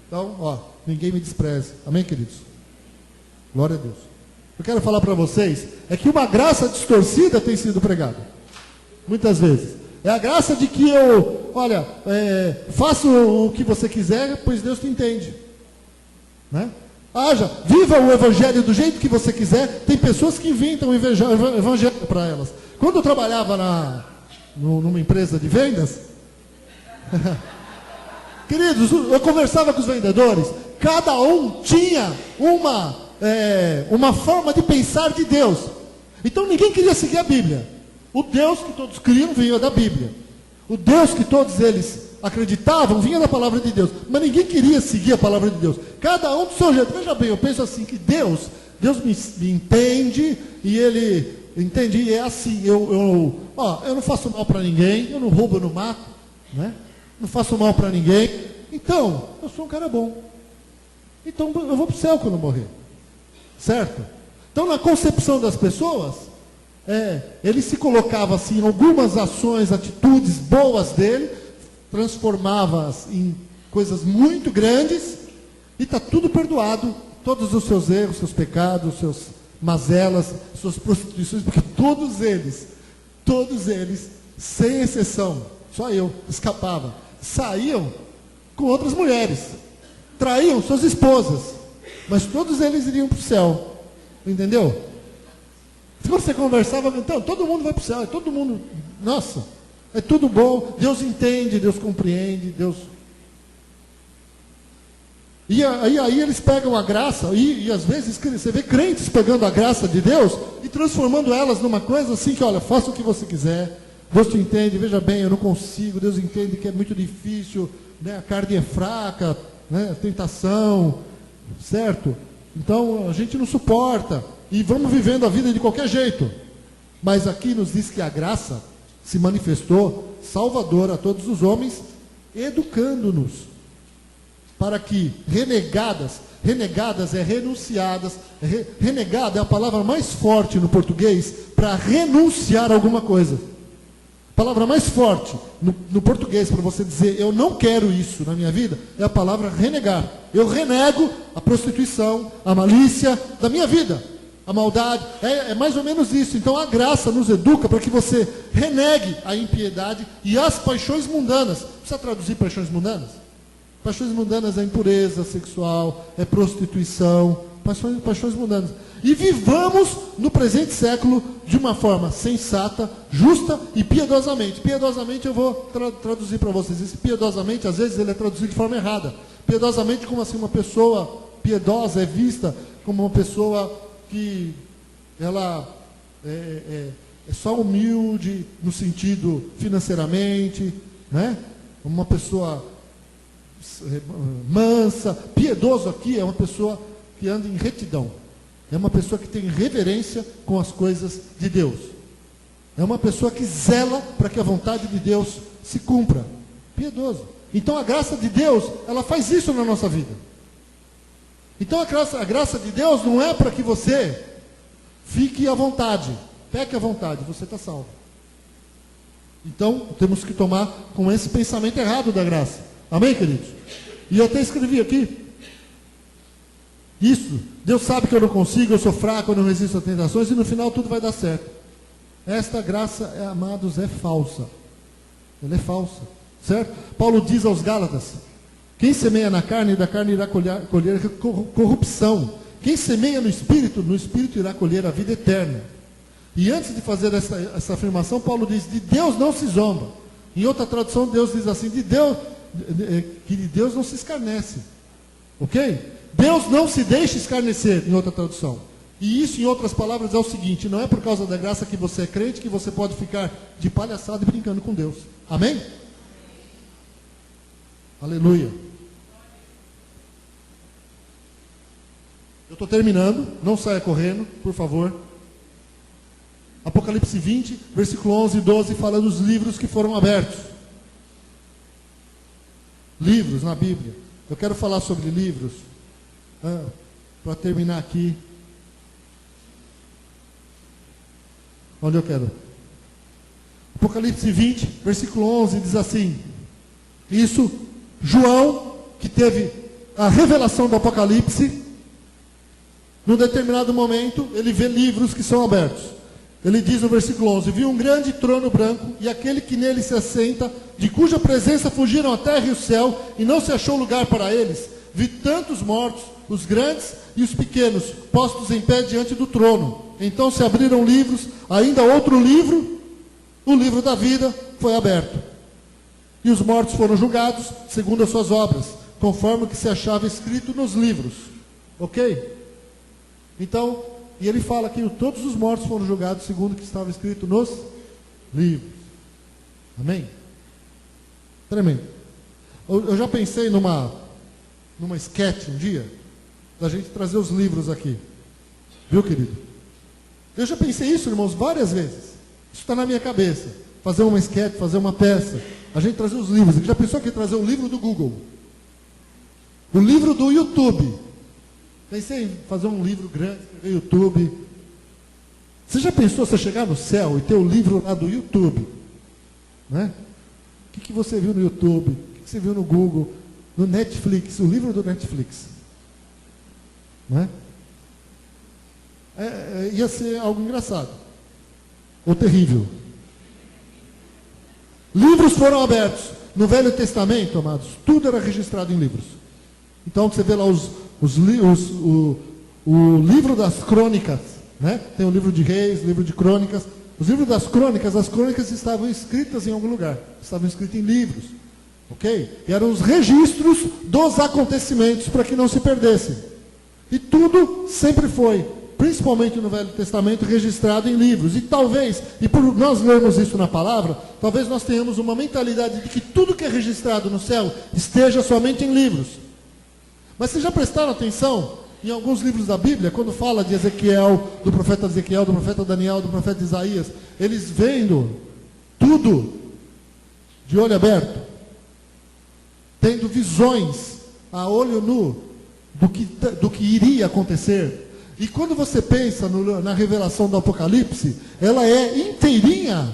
Speaker 1: Então, ninguém me despreze. Amém, queridos? Glória a Deus. Eu quero falar para vocês, é que uma graça distorcida tem sido pregada. Muitas vezes. É a graça de que eu, faço o que você quiser, pois Deus te entende. Né? Viva o evangelho do jeito que você quiser. Tem pessoas que inventam o evangelho para elas. Quando eu trabalhava numa empresa de vendas? Queridos, eu conversava com os vendedores, cada um tinha uma forma de pensar de Deus. Então ninguém queria seguir a Bíblia. O Deus que todos criam vinha da Bíblia. O Deus que todos eles acreditavam vinha da palavra de Deus. Mas ninguém queria seguir a palavra de Deus. Cada um do seu jeito. Veja bem, eu penso assim, que Deus me entende e Ele entende, e é assim, eu não faço mal para ninguém, eu não roubo, eu não mato, né? Não faço mal para ninguém, então, eu sou um cara bom. Então, eu vou para o céu quando eu morrer. Certo? Então, na concepção das pessoas, ele se colocava assim, algumas ações, atitudes boas dele, transformava-as em coisas muito grandes, e está tudo perdoado, todos os seus erros, seus pecados, suas mazelas, suas prostituições, porque todos eles, sem exceção, só eu, escapava, saíam com outras mulheres, traíam suas esposas, mas todos eles iriam para o céu, entendeu? Quando você conversava, então, todo mundo vai para o céu, todo mundo, nossa, é tudo bom, Deus entende, Deus compreende, Deus... E aí eles pegam a graça, e às vezes você vê crentes pegando a graça de Deus e transformando elas numa coisa assim que, olha, faça o que você quiser, Deus te entende, veja bem, eu não consigo, Deus entende que é muito difícil, né, a carne é fraca, né, tentação, certo? Então a gente não suporta, e vamos vivendo a vida de qualquer jeito. Mas aqui nos diz que a graça se manifestou salvadora a todos os homens, educando-nos para que renegadas é renunciadas, renegada é a palavra mais forte no português para renunciar a alguma coisa. A palavra mais forte no português para você dizer, eu não quero isso na minha vida, é a palavra renegar. Eu renego a prostituição, a malícia da minha vida, a maldade, é mais ou menos isso. Então a graça nos educa para que você renegue a impiedade e as paixões mundanas. Precisa traduzir paixões mundanas? Paixões mundanas é impureza sexual, é prostituição, paixões mundanas. E vivamos no presente século de uma forma sensata, justa e piedosamente. Piedosamente eu vou traduzir para vocês. Esse piedosamente, às vezes, ele é traduzido de forma errada. Piedosamente, como assim, uma pessoa piedosa é vista como uma pessoa que ela é só humilde no sentido financeiramente, né? Uma pessoa mansa. Piedoso aqui é uma pessoa que anda em retidão, é uma pessoa que tem reverência com as coisas de Deus, é uma pessoa que zela para que a vontade de Deus se cumpra. Piedoso. Então a graça de Deus, ela faz isso na nossa vida. Então a graça de Deus não é para que você fique à vontade, peque à vontade, você está salvo. Então temos que tomar com esse pensamento errado da graça. Amém, queridos? E eu até escrevi aqui, isso, Deus sabe que eu não consigo, eu sou fraco, eu não resisto a tentações, e no final tudo vai dar certo. Esta graça, amados, é falsa. Ela é falsa, certo? Paulo diz aos Gálatas, quem semeia na carne, da carne irá colher corrupção. Quem semeia no Espírito irá colher a vida eterna. E antes de fazer essa afirmação, Paulo diz, de Deus não se zomba. Em outra tradução, Deus diz assim, que de Deus não se escarnece. Ok? Deus não se deixa escarnecer, em outra tradução. E isso, em outras palavras, é o seguinte, não é por causa da graça que você é crente que você pode ficar de palhaçada e brincando com Deus. Amém? Aleluia. Eu estou terminando, não saia correndo, por favor. Apocalipse 20, versículo 11 e 12, fala dos livros que foram abertos. Livros na Bíblia. Eu quero falar sobre livros, para terminar aqui. Onde eu quero? Apocalipse 20, versículo 11, diz assim, isso, João, que teve a revelação do Apocalipse, num determinado momento, ele vê livros que são abertos. Ele diz no versículo 11, vi um grande trono branco, e aquele que nele se assenta, de cuja presença fugiram a terra e o céu, e não se achou lugar para eles. Vi tantos mortos, os grandes e os pequenos, postos em pé diante do trono. Então se abriram livros, ainda outro livro, o livro da vida foi aberto. E os mortos foram julgados segundo as suas obras, conforme o que se achava escrito nos livros. Ok? Então, e ele fala que todos os mortos foram julgados segundo o que estava escrito nos livros. Amém? Tremendo. Eu já pensei numa sketch um dia, da gente trazer os livros aqui. Viu, querido? Eu já pensei isso, irmãos, várias vezes. Isso está na minha cabeça. Fazer uma sketch, fazer uma peça. A gente trazer os livros. Já pensou que trazer o livro do Google? O livro do YouTube. Pensei em fazer um livro grande, escrever YouTube. Você já pensou você chegar no céu e ter o livro lá do YouTube? Né? O que você viu no YouTube? O que você viu no Google? No Netflix, o livro do Netflix. Né? Ia ser algo engraçado. Ou terrível. Livros foram abertos. No Velho Testamento, amados, tudo era registrado em livros. Então você vê lá o livro das crônicas, né? Tem o livro de reis, o livro de crônicas. Os livros das crônicas, as crônicas estavam escritas em algum lugar. Estavam escritas em livros. Ok? E eram os registros dos acontecimentos para que não se perdessem. E tudo sempre foi, principalmente no Velho Testamento, registrado em livros. E talvez, e por nós lermos isso na palavra, talvez nós tenhamos uma mentalidade de que tudo que é registrado no céu esteja somente em livros. Mas vocês já prestaram atenção em alguns livros da Bíblia, quando fala de Ezequiel, do profeta Daniel, do profeta Isaías, eles vendo tudo de olho aberto, tendo visões a olho nu do que iria acontecer. E quando você pensa na revelação do Apocalipse, ela é inteirinha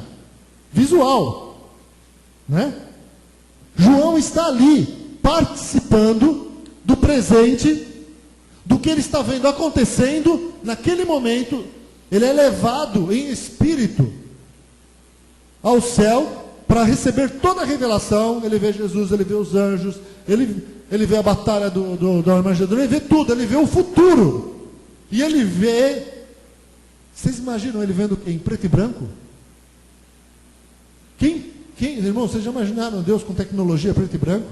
Speaker 1: visual, né? João está ali participando do presente, do que ele está vendo acontecendo naquele momento. Ele é levado em espírito ao céu para receber toda a revelação. Ele vê Jesus, ele vê os anjos, ele vê a batalha do Armagedon, ele vê tudo, ele vê o futuro. E ele vê, vocês imaginam ele vendo em preto e branco? Irmão, vocês já imaginaram Deus com tecnologia preto e branco?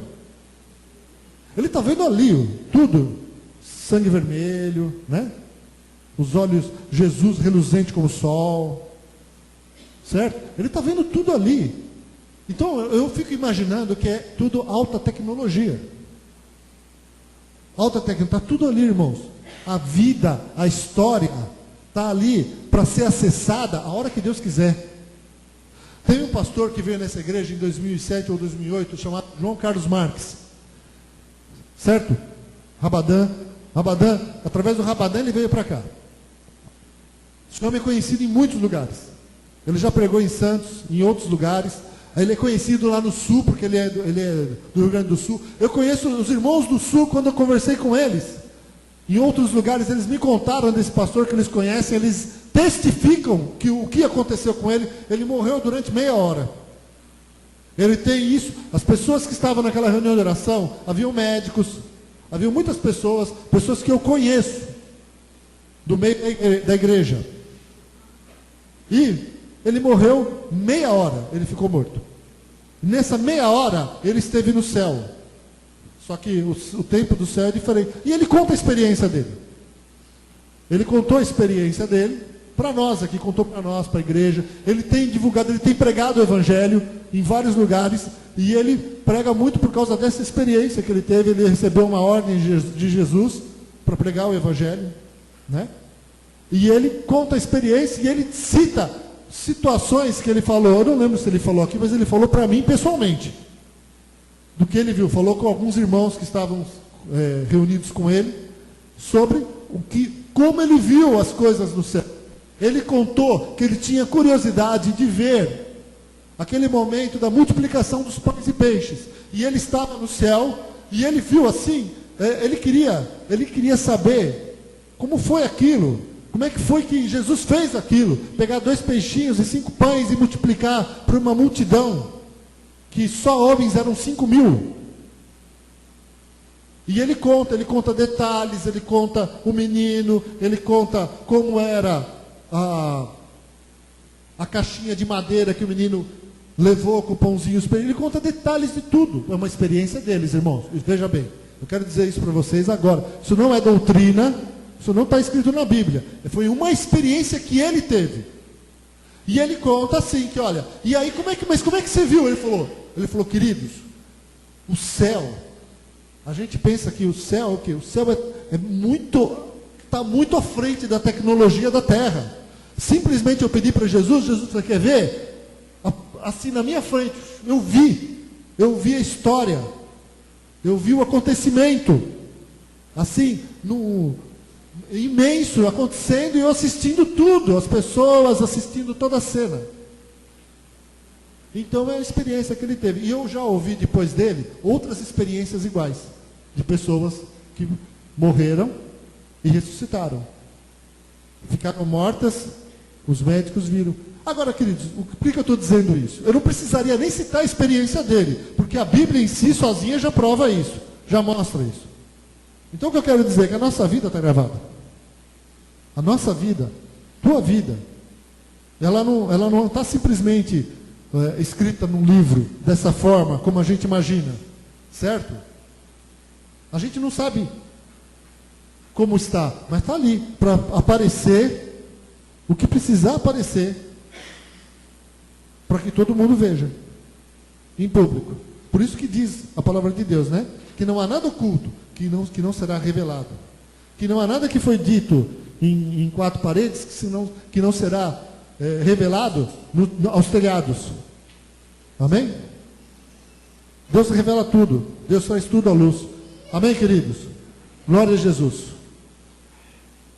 Speaker 1: Ele está vendo ali tudo, sangue vermelho, né? Os olhos, Jesus reluzente como o sol, certo? Ele está vendo tudo ali. Então eu fico imaginando que é tudo alta tecnologia. Alta tecnologia, está tudo ali, irmãos. A vida, a história, está ali para ser acessada a hora que Deus quiser. Tem um pastor que veio nessa igreja em 2007 ou 2008, chamado João Carlos Marques. Certo? Rabadã, através do Rabadã ele veio para cá. Esse homem é conhecido em muitos lugares. Ele já pregou em Santos, em outros lugares. Ele é conhecido lá no Sul, porque ele é do Rio Grande do Sul. Eu conheço os irmãos do Sul quando eu conversei com eles. Em outros lugares eles me contaram desse pastor que eles conhecem, eles testificam que o que aconteceu com ele. Ele morreu durante meia hora. Ele tem isso. As pessoas que estavam naquela reunião de oração, haviam médicos, haviam muitas pessoas que eu conheço, do meio da igreja. E ele morreu meia hora, ele ficou morto. Nessa meia hora, ele esteve no céu. Só que o tempo do céu é diferente. E ele conta a experiência dele. Ele contou a experiência dele para nós aqui, contou para nós, para a igreja. Ele tem divulgado, ele tem pregado o evangelho em vários lugares. E ele prega muito por causa dessa experiência que ele teve. Ele recebeu uma ordem de Jesus para pregar o evangelho, né? E ele conta a experiência e ele cita situações que ele falou. Eu não lembro se ele falou aqui, mas ele falou para mim pessoalmente do que ele viu. Falou com alguns irmãos que estavam reunidos com ele sobre como ele viu as coisas no céu. Ele contou que ele tinha curiosidade de ver aquele momento da multiplicação dos pães e peixes. E ele estava no céu e ele viu assim. Ele queria saber como foi aquilo. Como é que foi que Jesus fez aquilo? Pegar 2 peixinhos e 5 pães e multiplicar para uma multidão, que só homens eram 5.000. E ele conta detalhes, ele conta o menino, ele conta como era a caixinha de madeira que o menino levou com pãozinhos para ele. Ele conta detalhes de tudo. É uma experiência deles, irmãos. Veja bem, eu quero dizer isso para vocês agora. Isso não é doutrina, isso não está escrito na Bíblia. Foi uma experiência que ele teve. E ele conta assim, que olha, e aí mas como é que você viu? Ele falou, queridos, o céu, a gente pensa que o céu, o quê? O céu está muito à frente da tecnologia da terra. Simplesmente eu pedi para Jesus falou, quer ver? Assim na minha frente, eu vi a história, eu vi o acontecimento, assim, imenso, acontecendo, e eu assistindo tudo, as pessoas assistindo toda a cena. Então é a experiência que ele teve. E eu já ouvi depois dele outras experiências iguais, de pessoas que morreram e ressuscitaram. Ficaram mortas, os médicos viram. Agora, queridos, por que eu estou dizendo isso? Eu não precisaria nem citar a experiência dele, porque a Bíblia em si, sozinha, já prova isso, já mostra isso. Então o que eu quero dizer é que a nossa vida está gravada. A nossa vida, tua vida, ela não está simplesmente escrita num livro, dessa forma, como a gente imagina, certo? A gente não sabe como está, mas está ali, para aparecer o que precisar aparecer, para que todo mundo veja, em público. Por isso que diz a palavra de Deus, né? Que não há nada oculto que não será revelado. Que não há nada que foi dito em quatro paredes que não será revelado aos telhados. Amém? Deus revela tudo. Deus traz tudo à luz. Amém, queridos? Glória a Jesus.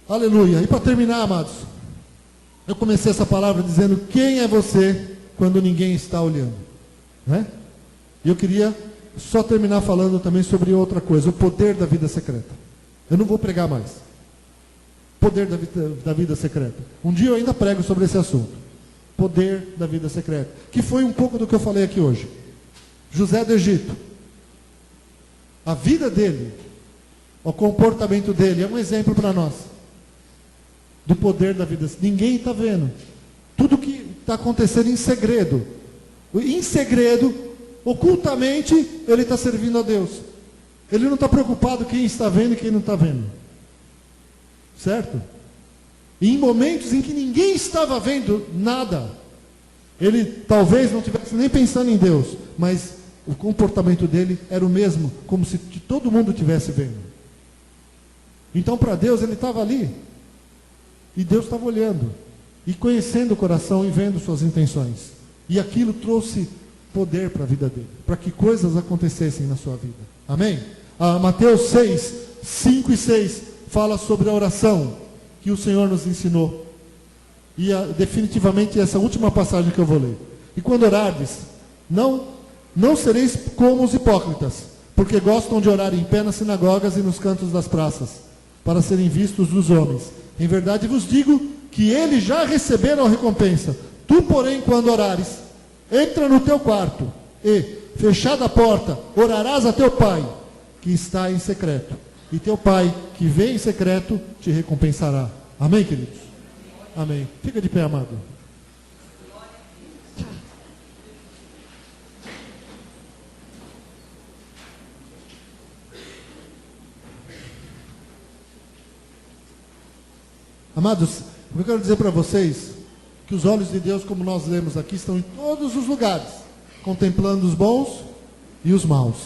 Speaker 1: Aleluia. E para terminar, amados, eu comecei essa palavra dizendo: quem é você quando ninguém está olhando? Né? E eu queria só terminar falando também sobre outra coisa, o poder da vida secreta. Eu não vou pregar mais. Poder da vida secreta. Um dia eu ainda prego sobre esse assunto. Poder da vida secreta. Que foi um pouco do que eu falei aqui hoje. José do Egito. A vida dele, o comportamento dele é um exemplo para nós. Do poder da vida. Ninguém está vendo. Tudo que está acontecendo em segredo. Em segredo, ocultamente, ele está servindo a Deus. Ele não está preocupado quem está vendo e quem não está vendo. Certo? E em momentos em que ninguém estava vendo nada, ele talvez não estivesse nem pensando em Deus, mas o comportamento dele era o mesmo, como se todo mundo estivesse vendo. Então, para Deus, ele estava ali. E Deus estava olhando, e conhecendo o coração e vendo suas intenções. E aquilo trouxe poder para a vida dele, para que coisas acontecessem na sua vida. Amém? Mateus 6, 5 e 6 fala sobre a oração que o Senhor nos ensinou. E definitivamente essa última passagem que eu vou ler. E quando orardes, não sereis como os hipócritas, porque gostam de orar em pé nas sinagogas e nos cantos das praças, para serem vistos dos homens. Em verdade vos digo que eles já receberam a recompensa. Tu, porém, quando orares, entra no teu quarto e, fechada a porta, orarás a teu pai, que está em secreto. E teu pai, que vem em secreto, te recompensará. Amém, queridos? Amém. Fica de pé, amado. Amados, eu quero dizer para vocês que os olhos de Deus, como nós lemos aqui, estão em todos os lugares, contemplando os bons e os maus.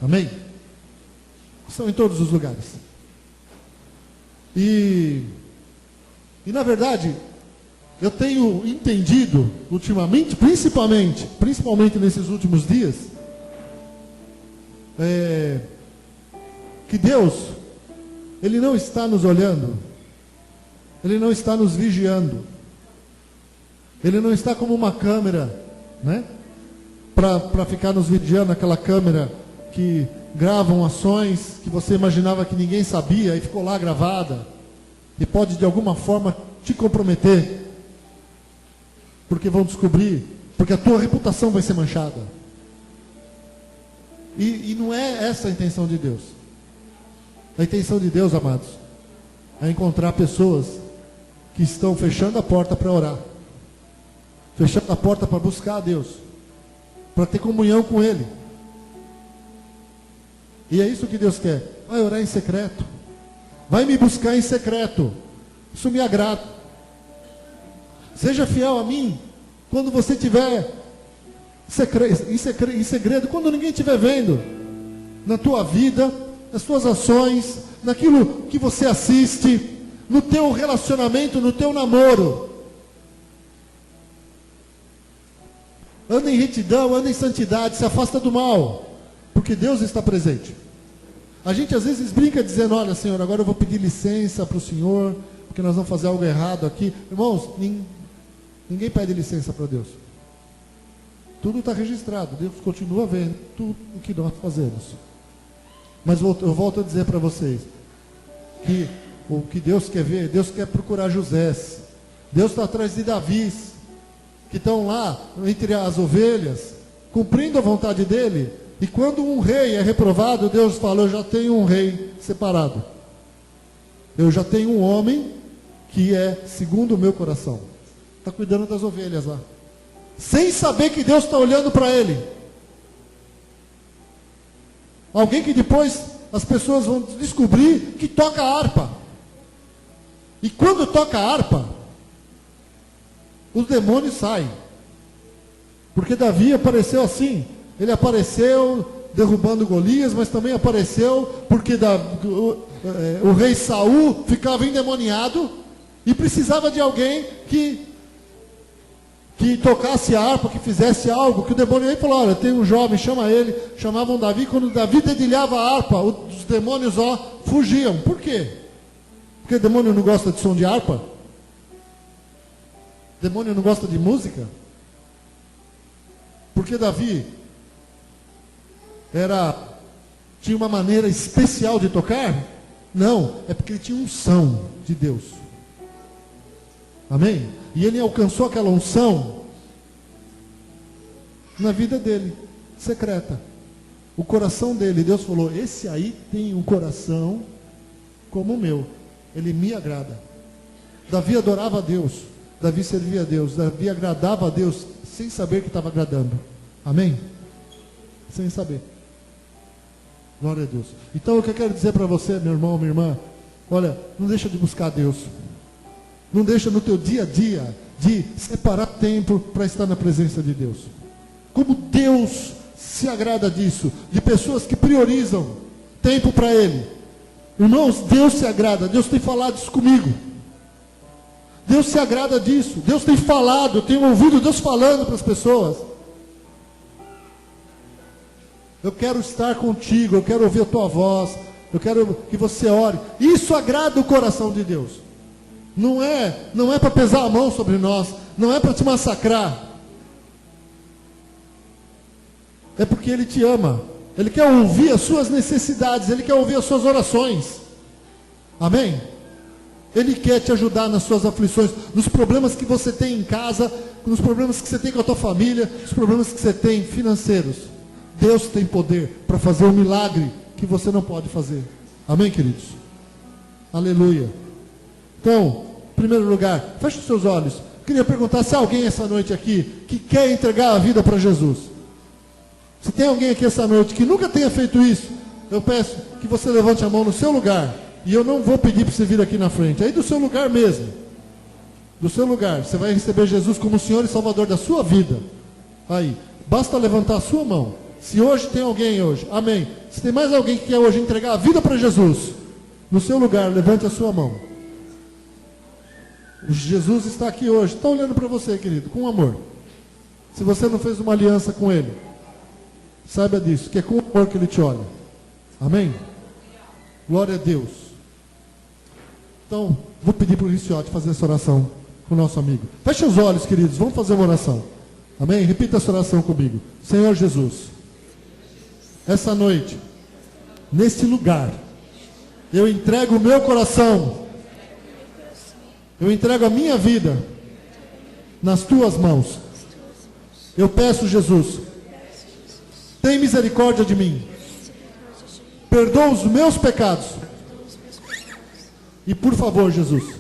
Speaker 1: Amém? Estão em todos os lugares. E na verdade, eu tenho entendido ultimamente, principalmente nesses últimos dias, que Deus, Ele não está nos olhando, Ele não está nos vigiando, Ele não está como uma câmera, né? Para ficar nos vigiando, aquela câmera que gravam ações que você imaginava que ninguém sabia e ficou lá gravada e pode de alguma forma te comprometer, porque vão descobrir, porque a tua reputação vai ser manchada. E não é essa a intenção de Deus. A intenção de Deus, amados, é encontrar pessoas que estão fechando a porta para orar, fechando a porta para buscar a Deus, para ter comunhão com Ele. E é isso que Deus quer. Vai orar em secreto, vai me buscar em secreto, isso me agrada. Seja fiel a mim quando você estiver em segredo, quando ninguém estiver vendo, na tua vida, nas tuas ações, naquilo que você assiste, no teu relacionamento, no teu namoro. Anda em retidão, anda em santidade, se afasta do mal, porque Deus está presente. A gente às vezes brinca dizendo, olha Senhor, agora eu vou pedir licença para o Senhor, porque nós vamos fazer algo errado aqui. Irmãos, ninguém pede licença para Deus. Tudo está registrado, Deus continua vendo tudo o que nós fazemos. Mas eu volto a dizer para vocês, que o que Deus quer ver, Deus quer procurar Josés. Deus está atrás de Davis, que estão lá entre as ovelhas, cumprindo a vontade dele. E quando um rei é reprovado, Deus fala, eu já tenho um rei separado. Eu já tenho um homem que é segundo o meu coração. Está cuidando das ovelhas lá. Sem saber que Deus está olhando para ele. Alguém que depois as pessoas vão descobrir que toca a harpa. E quando toca a harpa, os demônios saem. Porque Davi apareceu assim. Ele apareceu derrubando Golias, mas também apareceu porque o rei Saul ficava endemoniado e precisava de alguém que tocasse a harpa, que fizesse algo, que o demônio aí falou, olha, tem um jovem, chama ele. Chamavam Davi, quando Davi dedilhava a harpa, os demônios fugiam. Por quê? Porque o demônio não gosta de som de harpa? O demônio não gosta de música? Porque Davi tinha uma maneira especial de tocar? Não, é porque ele tinha unção de Deus. Amém? E ele alcançou aquela unção na vida dele, secreta. O coração dele, Deus falou, esse aí tem um coração como o meu. Ele me agrada. Davi adorava a Deus. Davi servia a Deus. Davi agradava a Deus sem saber que estava agradando. Amém? Sem saber. Glória a Deus. Então o que eu quero dizer para você, meu irmão, minha irmã, olha, não deixa de buscar a Deus. Não deixa no teu dia a dia de separar tempo para estar na presença de Deus. Como Deus se agrada disso, de pessoas que priorizam tempo para Ele. Irmãos, Deus se agrada, Deus tem falado isso comigo. Deus se agrada disso, Deus tem falado, eu tenho ouvido Deus falando para as pessoas. Eu quero estar contigo, eu quero ouvir a tua voz, eu quero que você ore. Isso agrada o coração de Deus. Não é para pesar a mão sobre nós, não é para te massacrar. É porque Ele te ama. Ele quer ouvir as suas necessidades, Ele quer ouvir as suas orações. Amém? Ele quer te ajudar nas suas aflições, nos problemas que você tem em casa, nos problemas que você tem com a tua família, nos problemas que você tem financeiros. Deus tem poder para fazer um milagre que você não pode fazer. Amém, queridos? Aleluia. Então, em primeiro lugar, feche os seus olhos. Queria perguntar se há alguém essa noite aqui que quer entregar a vida para Jesus. Se tem alguém aqui essa noite que nunca tenha feito isso, eu peço que você levante a mão no seu lugar. E eu não vou pedir para você vir aqui na frente. Aí do seu lugar mesmo. Do seu lugar. Você vai receber Jesus como Senhor e Salvador da sua vida. Aí. Basta levantar a sua mão. Se hoje tem alguém hoje. Amém. Se tem mais alguém que quer hoje entregar a vida para Jesus. No seu lugar, levante a sua mão. Jesus está aqui hoje. Está olhando para você, querido, com amor. Se você não fez uma aliança com Ele, saiba disso, que é com amor que Ele te olha. Amém? Glória a Deus. Então, vou pedir para o Riciote fazer essa oração com o nosso amigo. Feche os olhos, queridos, vamos fazer uma oração. Amém? Repita essa oração comigo. Senhor Jesus, essa noite, neste lugar, eu entrego o meu coração, eu entrego a minha vida nas tuas mãos. Eu peço, Jesus, tem misericórdia de mim, perdoa os meus pecados. E por favor, Jesus,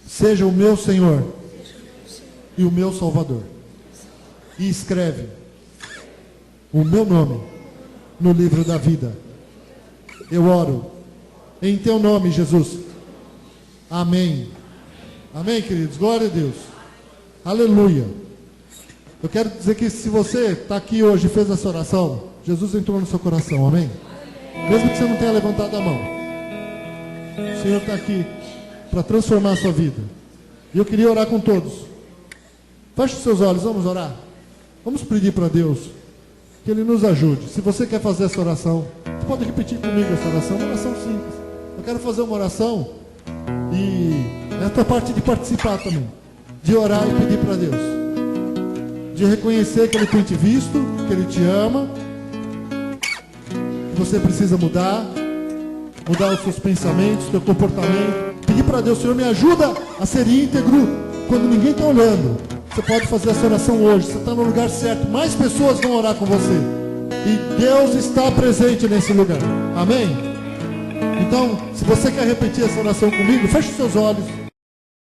Speaker 1: seja o meu Senhor e o meu Salvador. E escreve o meu nome no livro da vida. Eu oro em teu nome, Jesus. Amém. Amém, queridos. Glória a Deus. Aleluia. Eu quero dizer que se você está aqui hoje e fez essa oração, Jesus entrou no seu coração. Amém? Mesmo que você não tenha levantado a mão, o Senhor está aqui para transformar a sua vida. E eu queria orar com todos. Feche os seus olhos, vamos orar. Vamos pedir para Deus que Ele nos ajude. Se você quer fazer essa oração, você pode repetir comigo essa oração. Uma oração simples. Eu quero fazer uma oração e é a tua parte de participar também. De orar e pedir para Deus. De reconhecer que Ele tem te visto, que Ele te ama, que você precisa mudar os seus pensamentos, o teu comportamento. Pedir para Deus, Senhor, me ajuda a ser íntegro quando ninguém está olhando. Você pode fazer essa oração hoje, você está no lugar certo. Mais pessoas vão orar com você. E Deus está presente nesse lugar. Amém? Então, se você quer repetir essa oração comigo, feche os seus olhos.